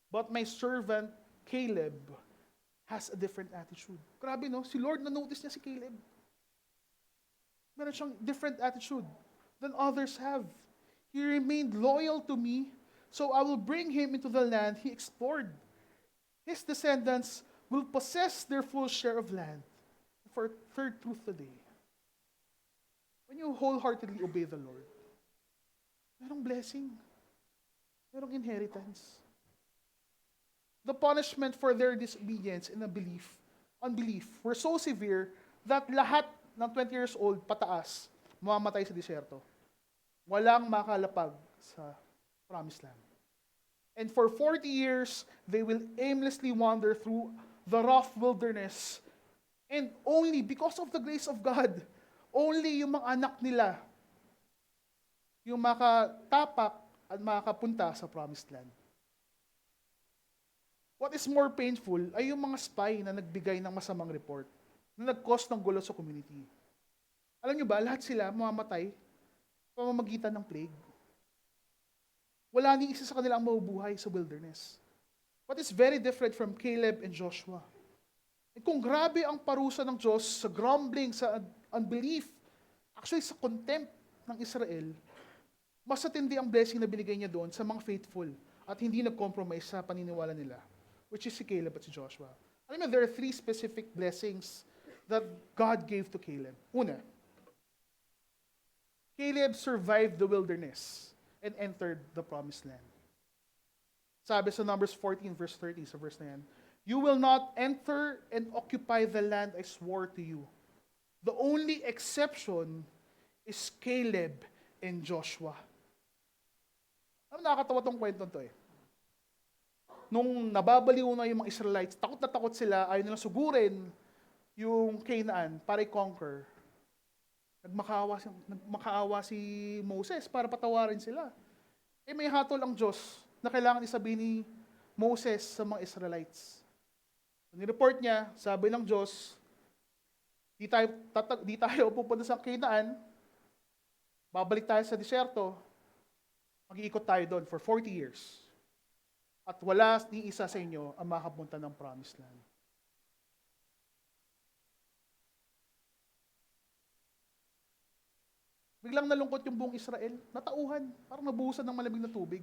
H: but my servant Caleb has a different attitude. Grabe no, si Lord na-notice niya si Caleb. Meron siyang different attitude than others have. He remained loyal to me, so I will bring him into the land he explored. His descendants will possess their full share of land. For third truth today, when you wholeheartedly obey the Lord, merong blessing, merong inheritance. The punishment for their disobedience and unbelief were so severe that lahat ng 20 years old pataas mamamatay sa disyerto. Walang makalapag sa promised land. And for 40 years, they will aimlessly wander through the rough wilderness. And only because of the grace of God, only yung mga anak nila yung makatapak at makapunta sa promised land. What is more painful ay yung mga spy na nagbigay ng masamang report, na nag-cause ng gulo sa community. Alam niyo ba, lahat sila mamamatay pamamagitan ng plague. Wala ni isa sa kanila ang mabubuhay sa wilderness. But it's very different from Caleb and Joshua. And kung grabe ang parusa ng Diyos sa grumbling, sa unbelief, actually sa contempt ng Israel, mas matindi ang blessing na binigay niya doon sa mga faithful at hindi nag-compromise sa paniniwala nila, which is si Caleb at si Joshua. Alam mo, there are 3 specific blessings that God gave to Caleb. Una, Caleb survived the wilderness and entered the promised land. Sabi sa Numbers 14 verse 30, sa verse na yan, "You will not enter and occupy the land I swore to you." The only exception is Caleb and Joshua. Nakakatawa tong kwento to eh. Nung nababaliw na yung mga Israelites, takot na takot sila, ayaw nilang sugurin yung Canaan para i-conquer. Nagmakaawa si Moses para patawarin sila. Eh may hatol ang Diyos na kailangan isabihin ni Moses sa mga Israelites. Ni-report niya, sabi ng Diyos, di tayo pupunta sa Canaan, babalik tayo sa disyerto, mag-iikot tayo doon for 40 years. At wala ni isa sa inyo ang makapunta ng promised land. Biglang nalungkot yung buong Israel. Natauhan. Parang nabuhusan ng malamig na tubig.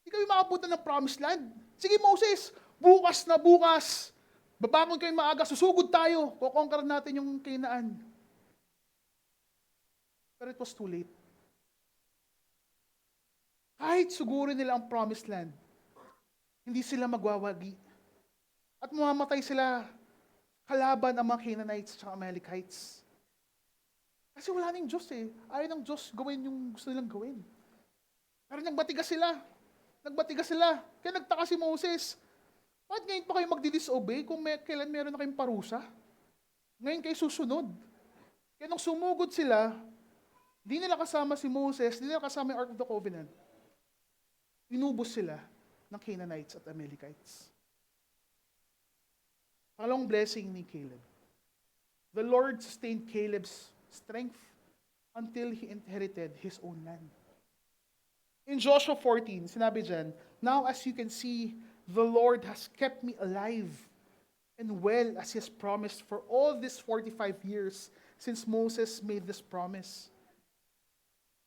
H: Hindi kami makapunta ng promised land. Sige Moses, bukas na bukas. Babangon kayo maaga, susugod tayo. Kukonquer natin yung Canaan. Pero it was too late. Kahit sugurin nila ang promised land, hindi sila magwawagi. At mamamatay sila kalaban ang mga Canaanites at Amalekites. Kasi wala nang Diyos eh. Ayaw ng Diyos gawin yung gusto nilang gawin. Pero nagbatigas sila. Kaya nagtaka si Moses, bakit ngayon pa kayo magdi-disobey kung kailan meron na kayong parusa? Ngayon kayo susunod. Kaya nung sumugod sila, di nila kasama si Moses, di nila kasama yung Ark of the Covenant. Inubos sila ng Canaanites at Amalekites. Pangalawang blessing ni Caleb. The Lord sustained Caleb's strength until he inherited his own land. In Joshua 14, sinabi dyan, "Now as you can see, the Lord has kept me alive and well as He has promised for all these 45 years since Moses made this promise.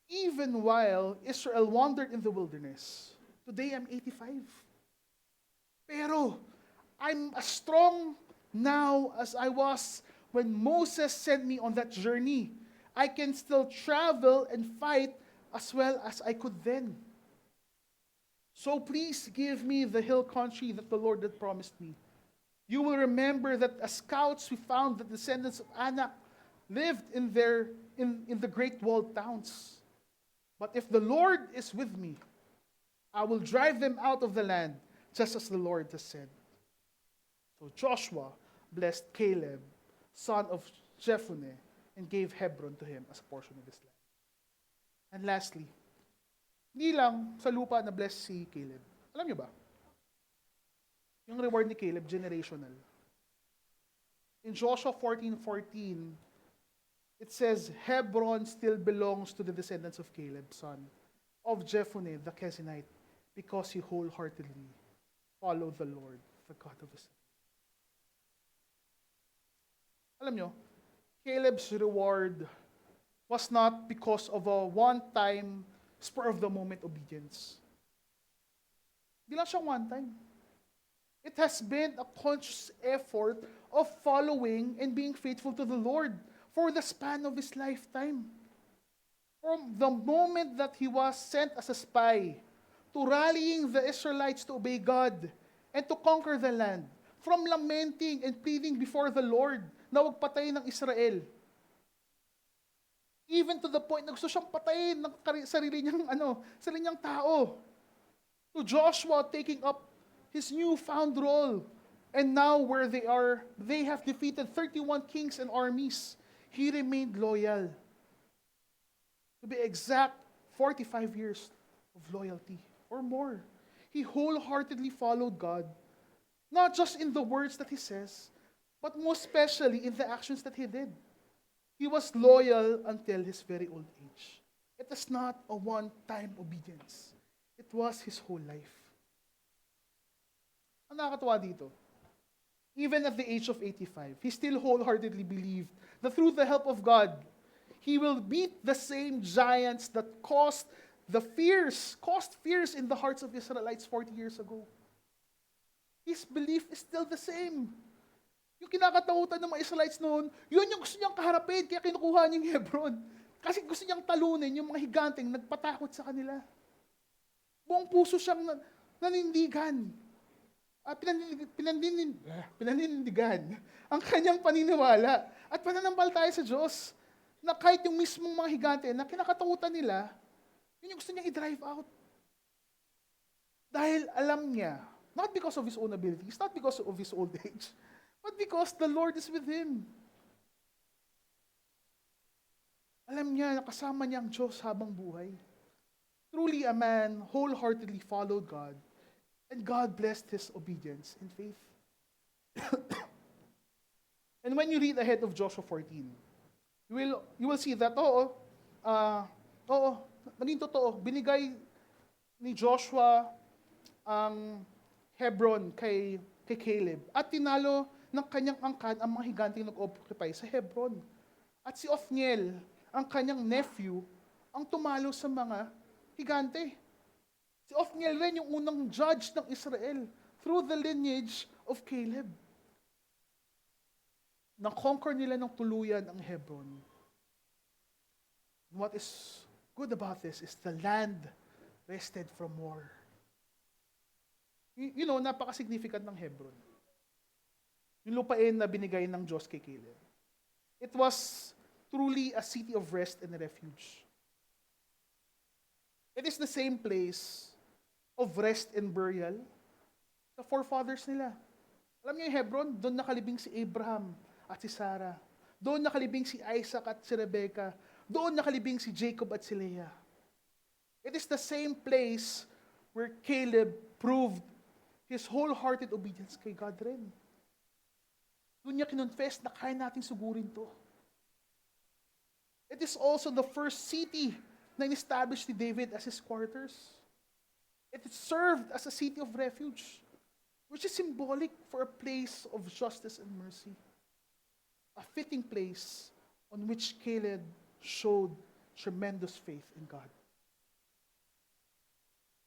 H: Even while Israel wandered in the wilderness, today I'm 85. Pero I'm as strong now as I was when Moses sent me on that journey. I can still travel and fight as well as I could then. So please give me the hill country that the Lord had promised me. You will remember that as scouts we found the descendants of Anak lived in the great walled towns. But if the Lord is with me, I will drive them out of the land, just as the Lord has said." So Joshua blessed Caleb, son of Jephunneh, and gave Hebron to him as a portion of his land. And lastly, hindi lang sa lupa na bless si Caleb. Alam niyo ba? Yung reward ni Caleb, generational. In Joshua 14:14, it says, "Hebron still belongs to the descendants of Caleb, son of Jephunneh the Kenite, because he wholeheartedly followed the Lord, the God of Israel." Alam nyo, Caleb's reward was not because of a one-time, spur-of-the-moment obedience. Hindi lang siya one time. It has been a conscious effort of following and being faithful to the Lord for the span of his lifetime. From the moment that he was sent as a spy, to rallying the Israelites to obey God and to conquer the land, from lamenting and pleading before the Lord na huwag patayin ng Israel, Even to the point na gusto siyang patayin ng sarili niyang tao. To Joshua taking up his newfound role. And now where they have defeated 31 kings and armies. He remained loyal. To be exact, 45 years of loyalty or more. He wholeheartedly followed God, not just in the words that he says, but most especially in the actions that he did. He was loyal until his very old age. It is not a one-time obedience. It was his whole life. Ang nakakatuwa dito, even at the age of 85, he still wholeheartedly believed that through the help of God, he will beat the same giants that caused fears in the hearts of Israelites 40 years ago. His belief is still the same. Yung kinakatakutan ng mga Israelites noon, yun yung gusto niyang kaharapin, kaya kinukuha niya yung Hebron. Kasi gusto niyang talunin yung mga higanteng nagpatakot sa kanila. Buong puso siyang nanindigan. At pinaninindigan ang kanyang paniniwala at pananampalataya sa Diyos na kahit yung mismong mga higante na kinakatakutan nila, yun yung gusto niyang i-drive out. Dahil alam niya, not because of his own abilities, not because of his old age, but because the Lord is with him. Alam niya na kasama niya ang Diyos habang buhay. Truly a man wholeheartedly followed God, and God blessed his obedience and faith. And when you read ahead of Joshua 14, you will see that, naging totoo, binigay ni Joshua ang Hebron kay Caleb at tinalo ng kanyang angkan ang mga higanteng nag-occupy sa Hebron. At si Othniel, ang kanyang nephew, ang tumalo sa mga higante. Si Othniel rin yung unang judge ng Israel through the lineage of Caleb. Na-conquer nila ng tuluyan ang Hebron. What is good about this is the land rested from war. You know, napaka-significant ng Hebron. Yung lupain na binigay ng Diyos kay Caleb. It was truly a city of rest and refuge. It is the same place of rest and burial sa forefathers nila. Alam niyo yung Hebron, doon nakalibing si Abraham at si Sarah. Doon nakalibing si Isaac at si Rebecca. Doon nakalibing si Jacob at si Leah. It is the same place where Caleb proved his wholehearted obedience kay God rin. Doon niya kinonfess na kaya nating sugurin to. It is also the first city na in-established ni David as his quarters. It served as a city of refuge, which is symbolic for a place of justice and mercy. A fitting place on which Caleb showed tremendous faith in God.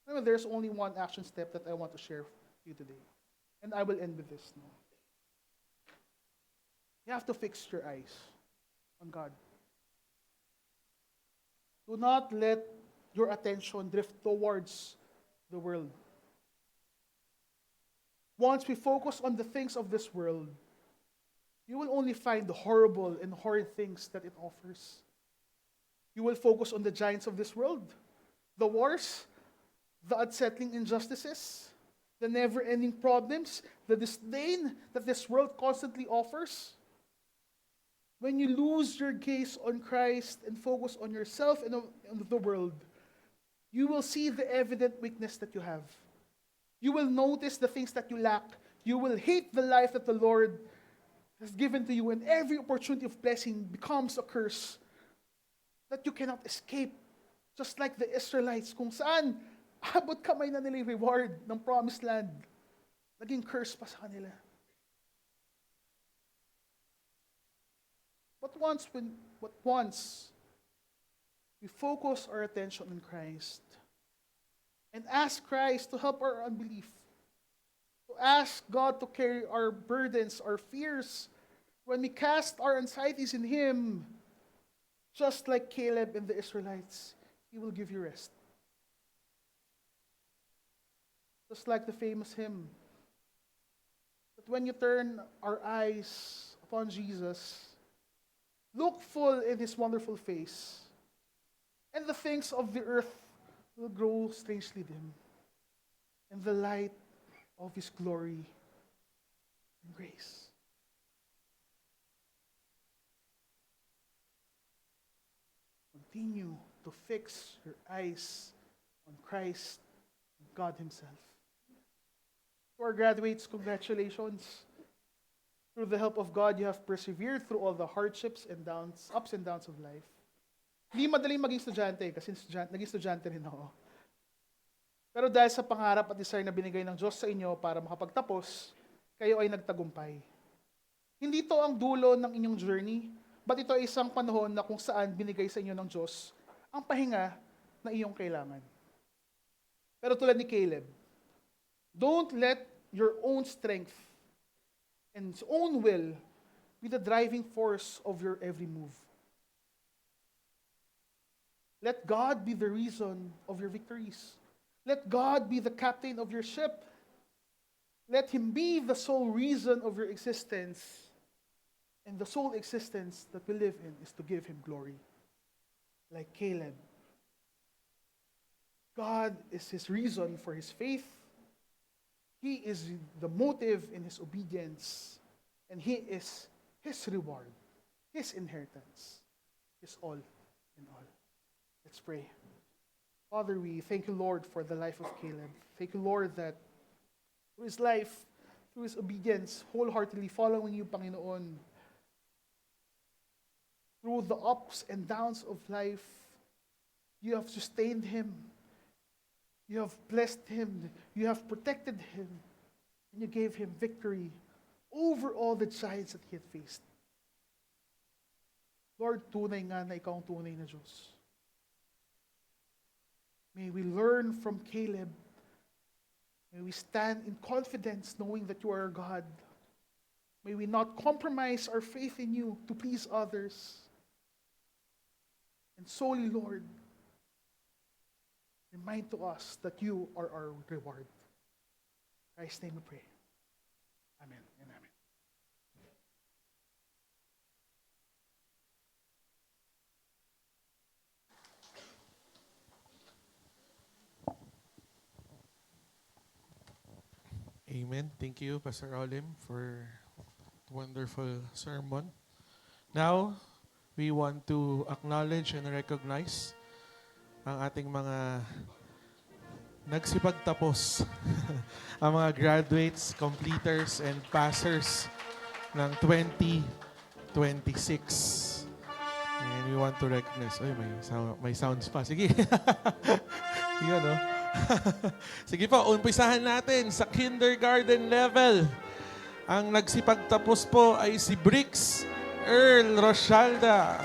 H: Now, there's only one action step that I want to share with you today. And I will end with this now. You have to fix your eyes on God. Do not let your attention drift towards the world. Once we focus on the things of this world, you will only find the horrible and horrid things that it offers. You will focus on the giants of this world, the wars, the unsettling injustices, the never-ending problems, the disdain that this world constantly offers. When you lose your gaze on Christ and focus on yourself and on the world, you will see the evident weakness that you have. You will notice the things that you lack. You will hate the life that the Lord has given to you, and every opportunity of blessing becomes a curse that you cannot escape. Just like the Israelites, kung saan abot kamay na nila yung reward ng promised land, naging curse pa sa kanila. But once we focus our attention on Christ and ask Christ to help our unbelief, to ask God to carry our burdens, our fears, when we cast our anxieties in Him, just like Caleb and the Israelites, He will give you rest. Just like the famous hymn, that when you turn our eyes upon Jesus, Look full in His wonderful face, and the things of the earth will grow strangely dim in the light of His glory and grace. Continue to fix your eyes on Christ, God Himself. To our graduates, congratulations. Through the help of God, you have persevered through all the hardships and ups and downs of life. Hindi madaling maging estudyante kasi naging estudyante rin ako. Pero dahil sa pangarap at desire na binigay ng Diyos sa inyo para makapagtapos, kayo ay nagtagumpay. Hindi ito ang dulo ng inyong journey, but ito ay isang panahon na kung saan binigay sa inyo ng Diyos ang pahinga na iyong kailangan. Pero tulad ni Caleb, don't let your own strength and His own will be the driving force of your every move. Let God be the reason of your victories. Let God be the captain of your ship. Let Him be the sole reason of your existence. And the sole existence that we live in is to give Him glory. Like Caleb. God is his reason for his faith. He is the motive in his obedience. And He is his reward, his inheritance, his all in all. Let's pray. Father, we thank you, Lord, for the life of Caleb. Thank you, Lord, that through his life, through his obedience, wholeheartedly following you, Panginoon, through the ups and downs of life, you have sustained him. You have blessed him. You have protected him. And you gave him victory over all the giants that he had faced. Lord, tunay nga na ikaw ang tunay na Diyos. May we learn from Caleb. May we stand in confidence knowing that you are our God. May we not compromise our faith in you to please others. And solely, Lord, remind to us that you are our reward. In Christ's name we pray. Amen and amen.
I: Amen. Thank you, Pastor Olim, for wonderful sermon. Now, we want to acknowledge and recognize ang ating mga nagsipagtapos, ang mga graduates, completers, and passers ng 2026. And we want to recognize, may sounds pa. Sige. Yan, no? Sige po, umpisahan natin sa kindergarten level. Ang nagsipagtapos po ay si Brix Earl Rochalda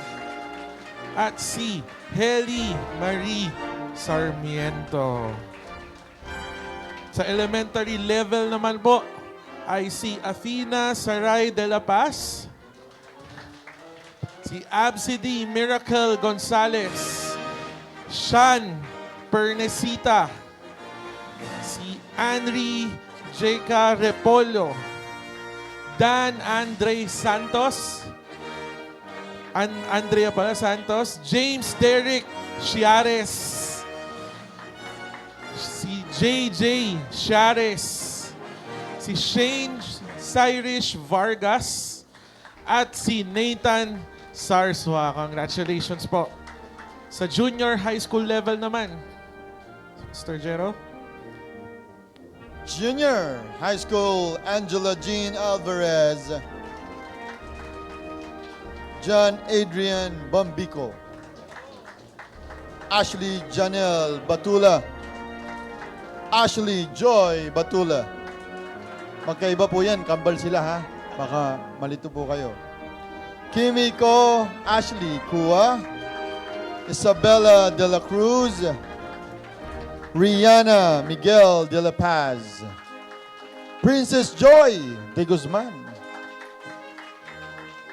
I: at si Heli Marie Sarmiento. Sa elementary level naman po ay si Athena Saray de la Paz, si Absidy Miracle Gonzalez, Sean Pernesita, si Henry Jeca Repollo, Dan Andre Santos, Andrea pala Santos, James Derek Chiares, si JJ Chiares, si Shane Cyrus Vargas, at si Nathan Sarswa. Congratulations po. Sa junior high school level naman, Mr. Jero.
J: Junior High School, Angela Jean Alvarez, John Adrian Bambico, Ashley Janelle Batula, Ashley Joy Batula. Magkaiba po yan, kambal sila ha. Baka malito po kayo. Kimiko Ashley Kua, Isabella de la Cruz, Rihanna Miguel de la Paz, Princess Joy de Guzman,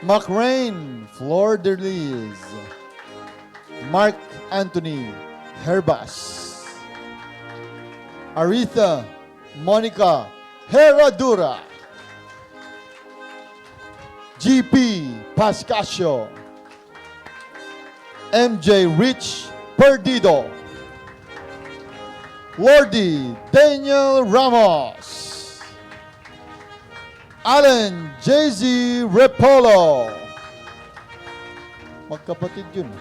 J: McRain Flor de Liz, Mark Anthony Herbas, Aretha Monica Herradura, GP Pascasio, MJ Rich Perdido. Lordy Daniel Ramos. Alan JZ Repolo. Magkapatid yun.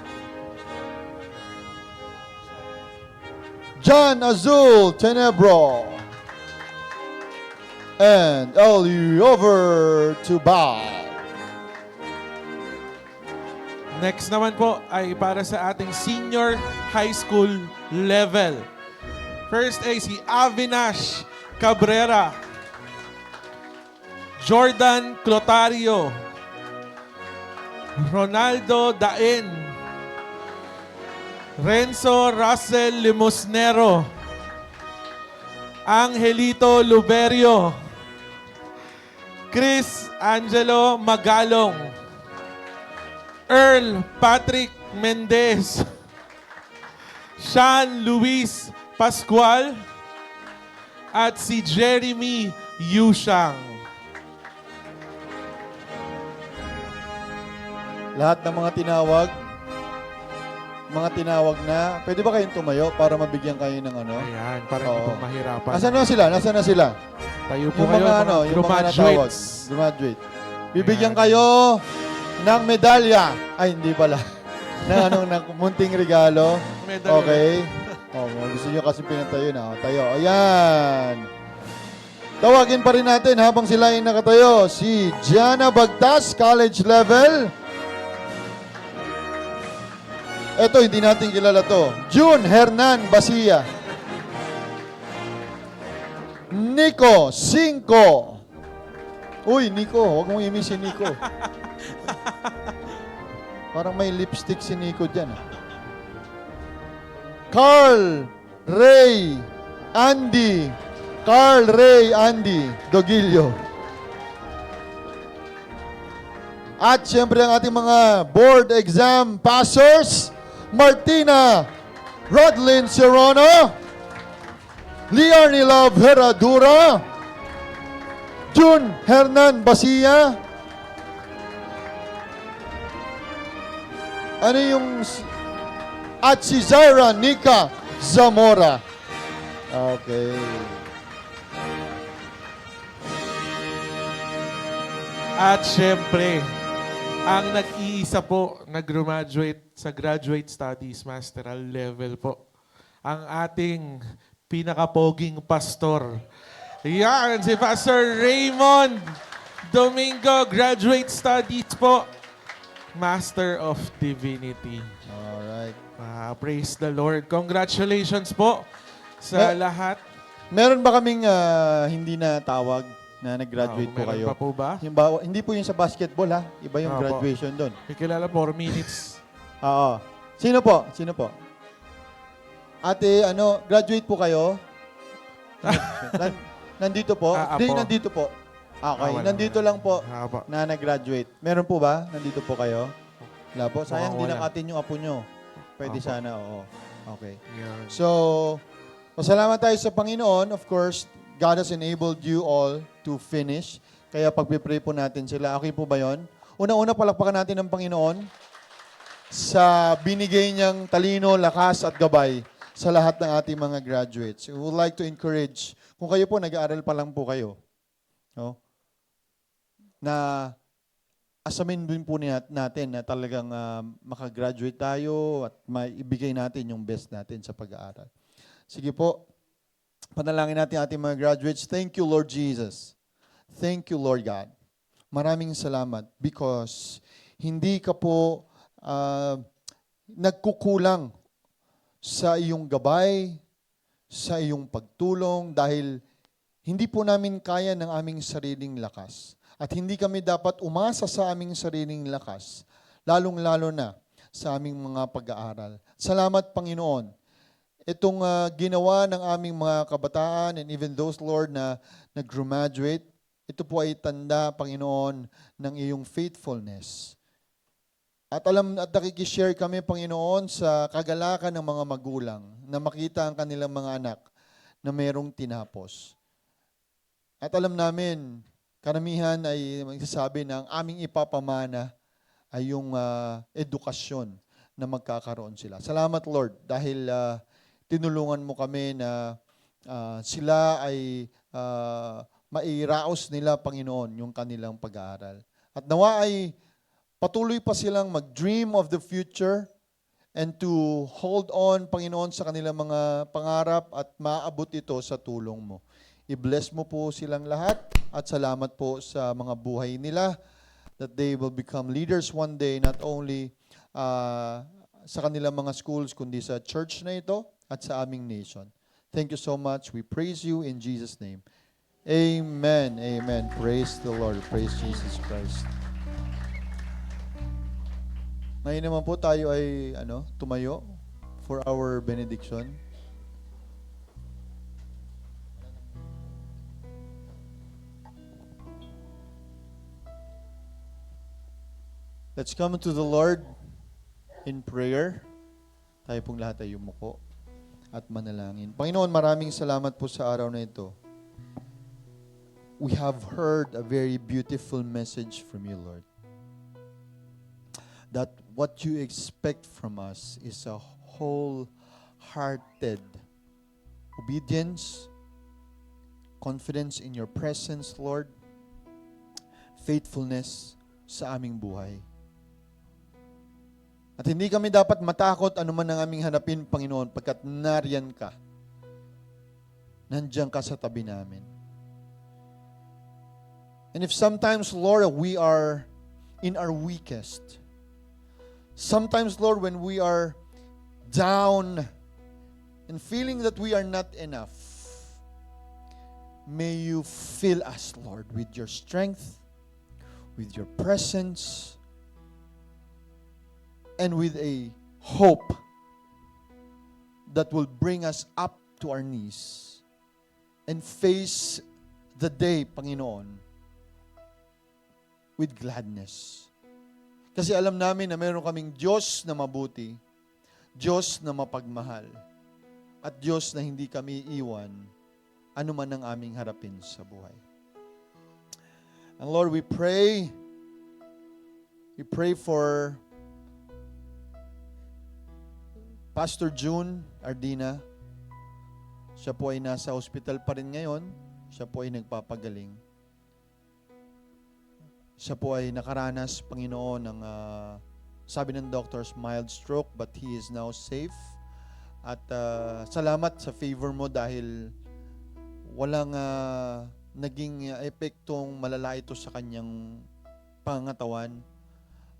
J: John Azul Tenebro. And Ellie over to Bob.
I: Next naman po ay para sa ating senior high school level. First ay si Avinash Cabrera, Jordan Clotario, Ronaldo Daen, Renzo Russell Limosnero, Angelito Luberio, Chris Angelo Magalong, Earl Patrick Mendez, Sean Luis Pascual, at si Jeremy Yushang.
J: Lahat ng mga tinawag na, pwede ba kayong tumayo para mabigyan kayo ng ano?
I: Ayan, para
J: Oo.
I: hindi po mahirapan.
J: Nasaan na sila?
I: Tayo po
J: Yung
I: kayo,
J: mga ano, yung mga natawag.
I: graduates.
J: Graduate. Bibigyan kayo ng medalya. Ay, hindi pala. ng munting regalo.
I: Medalya.
J: Okay. Gusto nyo kasi pinatayo na. Tayo. Ayan. Tawagin pa rin natin habang sila ay nakatayo. Si Gianna Bagtas, college level. Ito, hindi natin kilala to. June Hernan Basia. Nico, 5. Uy, Nico, huwag mong i-miss si Nico. Parang may lipstick si Nico dyan. Carl Ray Andy Dogilio. At syempre ang ating mga board exam passers, Martina Rodlin Serrano, Liarni Love Herradura, June Hernan Basia. Ano yung... At si Zaira Nika Zamora. Okay.
I: At syempre, ang nag-iisa po nag-graduate sa Graduate Studies Masteral Level po, ang ating pinakapoging pastor. Yan, si Pastor Raymond Domingo, Graduate Studies po, Master of Divinity.
J: Alright.
I: Praise the Lord. Congratulations po sa lahat.
J: Meron ba kaming hindi na tawag na nag-graduate po
I: meron
J: kayo?
I: pa po ba?
J: Hindi po yung sa basketball ha. Iba yung
I: Opo.
J: graduation doon.
I: Ikilala 4 minutes.
J: Oo. Sino po? Ate, graduate po kayo? Nandito po?
I: Apo.
J: Hindi, nandito po. Okay,
I: wala.
J: nandito lang po
I: Apo.
J: na nag-graduate. Meron po ba? Nandito po kayo? Wala po. Sayang
I: Mukhang
J: din
I: wala.
J: nakatin yung apo nyo. Pwede
I: Apo.
J: sana, oo. Okay.
I: Yan.
J: So, pasalamat tayo sa Panginoon. Of course, God has enabled you all to finish. Kaya pagpipray po natin sila. Okay po ba yon? Una-una, palakpakan natin ang Panginoon sa binigay niyang talino, lakas at gabay sa lahat ng ating mga graduates. We would like to encourage, kung kayo po, nag-aaral pa lang po kayo, no? Na asamin din po natin na talagang makagraduate tayo at maibigay natin yung best natin sa pag-aaral. Sige po, panalangin natin ating mga graduates. Thank you, Lord Jesus. Thank you, Lord God. Maraming salamat because hindi ka po nagkukulang sa iyong gabay, sa iyong pagtulong dahil hindi po namin kaya ng aming sariling lakas. At hindi kami dapat umasa sa aming sariling lakas, lalong-lalo na sa aming mga pag-aaral. Salamat, Panginoon. Itong ginawa ng aming mga kabataan and even those, Lord, na nag-graduate, ito po ay tanda, Panginoon, ng iyong faithfulness. At nakikishare kami, Panginoon, sa kagalakan ng mga magulang na makita ang kanilang mga anak na mayroong tinapos. At alam namin, karamihan ay magsasabi na ang aming ipapamana ay yung edukasyon na magkakaroon sila. Salamat, Lord, dahil tinulungan mo kami na sila ay mairaos nila, Panginoon, yung kanilang pag-aaral. At nawa ay patuloy pa silang mag-dream of the future and to hold on, Panginoon, sa kanilang mga pangarap at maabot ito sa tulong mo. I-bless mo po silang lahat at salamat po sa mga buhay nila that they will become leaders one day, not only sa kanilang mga schools, kundi sa church na ito at sa aming nation. Thank you so much. We praise you in Jesus' name. Amen. Amen. Praise the Lord. Praise Jesus Christ. Ngayon naman po tayo ay tumayo for our benediction. Let's come to the Lord in prayer. Tayo pong lahat ay yumuko at manalangin. Panginoon, maraming salamat po sa araw na ito. We have heard a very beautiful message from you, Lord. That what you expect from us is a wholehearted obedience, confidence in your presence, Lord, faithfulness sa aming buhay. At hindi kami dapat matakot anuman ang aming hanapin, Panginoon, pagkat nariyan ka. Nandiyan ka sa tabi namin. And if sometimes, Lord, we are in our weakest, sometimes, Lord, when we are down and feeling that we are not enough, may you fill us, Lord, with your strength, with your presence, and with a hope that will bring us up to our knees and face the day, Panginoon, with gladness. Kasi alam namin na meron kaming Diyos na mabuti, Diyos na mapagmahal, at Diyos na hindi kami iwan anuman ang aming harapin sa buhay. And Lord, we pray for Pastor June Ardina. Siya po ay nasa hospital pa rin ngayon. Siya po ay nagpapagaling. Siya po ay nakaranas, Panginoon, ng sabi ng doctors, mild stroke, but he is now safe. At salamat sa favor mo dahil walang naging epektong malala ito sa kanyang pangatawan.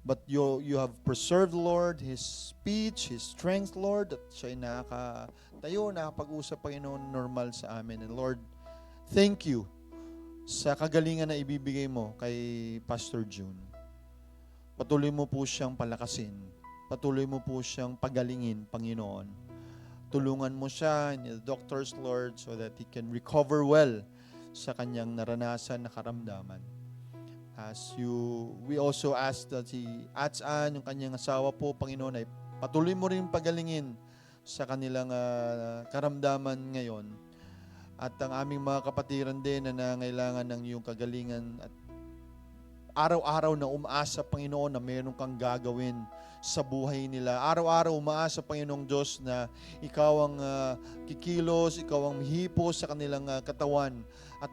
J: But you have preserved, Lord, his speech, his strength, Lord, at siya ay nakatayo, nakapag-usap, Panginoon, normal sa amin. And Lord, thank you sa kagalingan na ibibigay mo kay Pastor June. Patuloy mo po siyang palakasin. Patuloy mo po siyang pagalingin, Panginoon. Tulungan mo siya and the doctors, Lord, so that he can recover well sa kanyang naranasan na karamdaman. We also ask that si Atsan, yung kanyang asawa po, Panginoon, ay patuloy mo rin pagalingin sa kanilang karamdaman ngayon. At ang aming mga kapatiran din na nangailangan ng iyong kagalingan at araw-araw na umaasa, Panginoon, na mayroon kang gagawin sa buhay nila. Araw-araw umaasa, Panginoong Diyos, na ikaw ang kikilos, ikaw ang hipos sa kanilang katawan at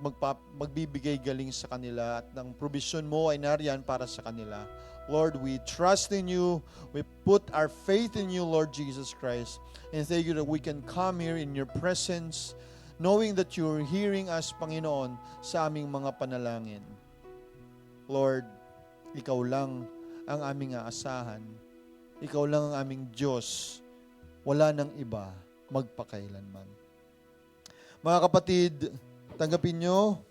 J: magbibigay galing sa kanila at ang provision mo ay nariyan para sa kanila. Lord, we trust in you. We put our faith in you, Lord Jesus Christ. And thank you that we can come here in your presence knowing that you're hearing us, Panginoon, sa aming mga panalangin. Lord, ikaw lang ang aming aasahan. Ikaw lang ang aming Diyos. Wala nang iba magpakailanman. Mga kapatid, tanggapin nyo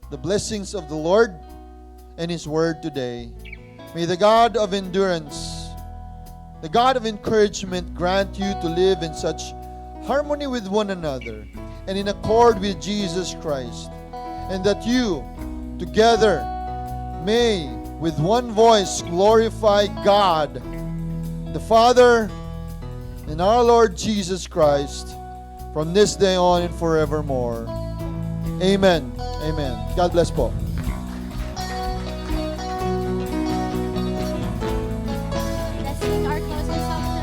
J: the blessings of the Lord and His Word today. May the God of endurance, the God of encouragement grant you to live in such harmony with one another and in accord with Jesus Christ, and that you together may with one voice glorify God, the Father, and our Lord Jesus Christ from this day on and forevermore. Amen. Amen. God bless po.
B: Let's sing our closing song.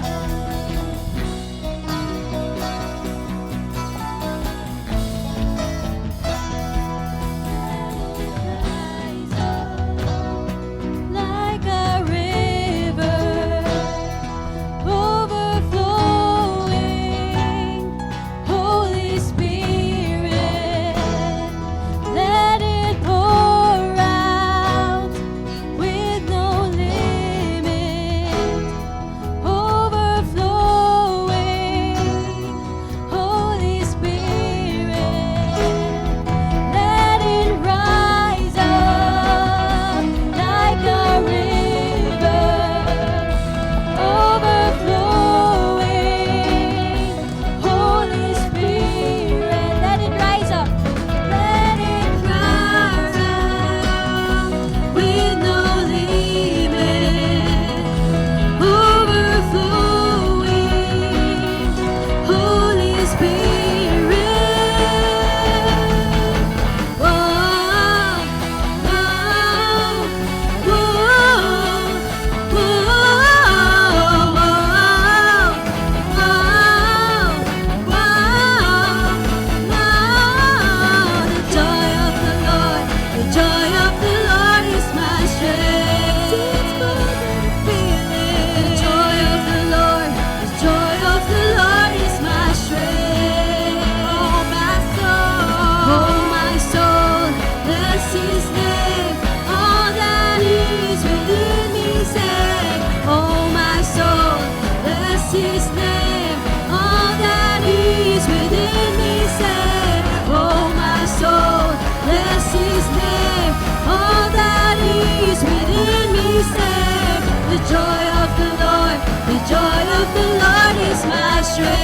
B: be saved. The joy of the Lord, the joy of the Lord is my strength.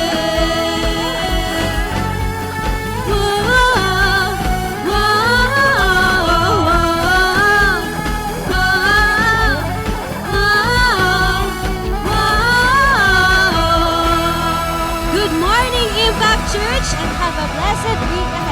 B: Whoa, whoa,
E: Good morning, Impact Church, and have a blessed week ahead.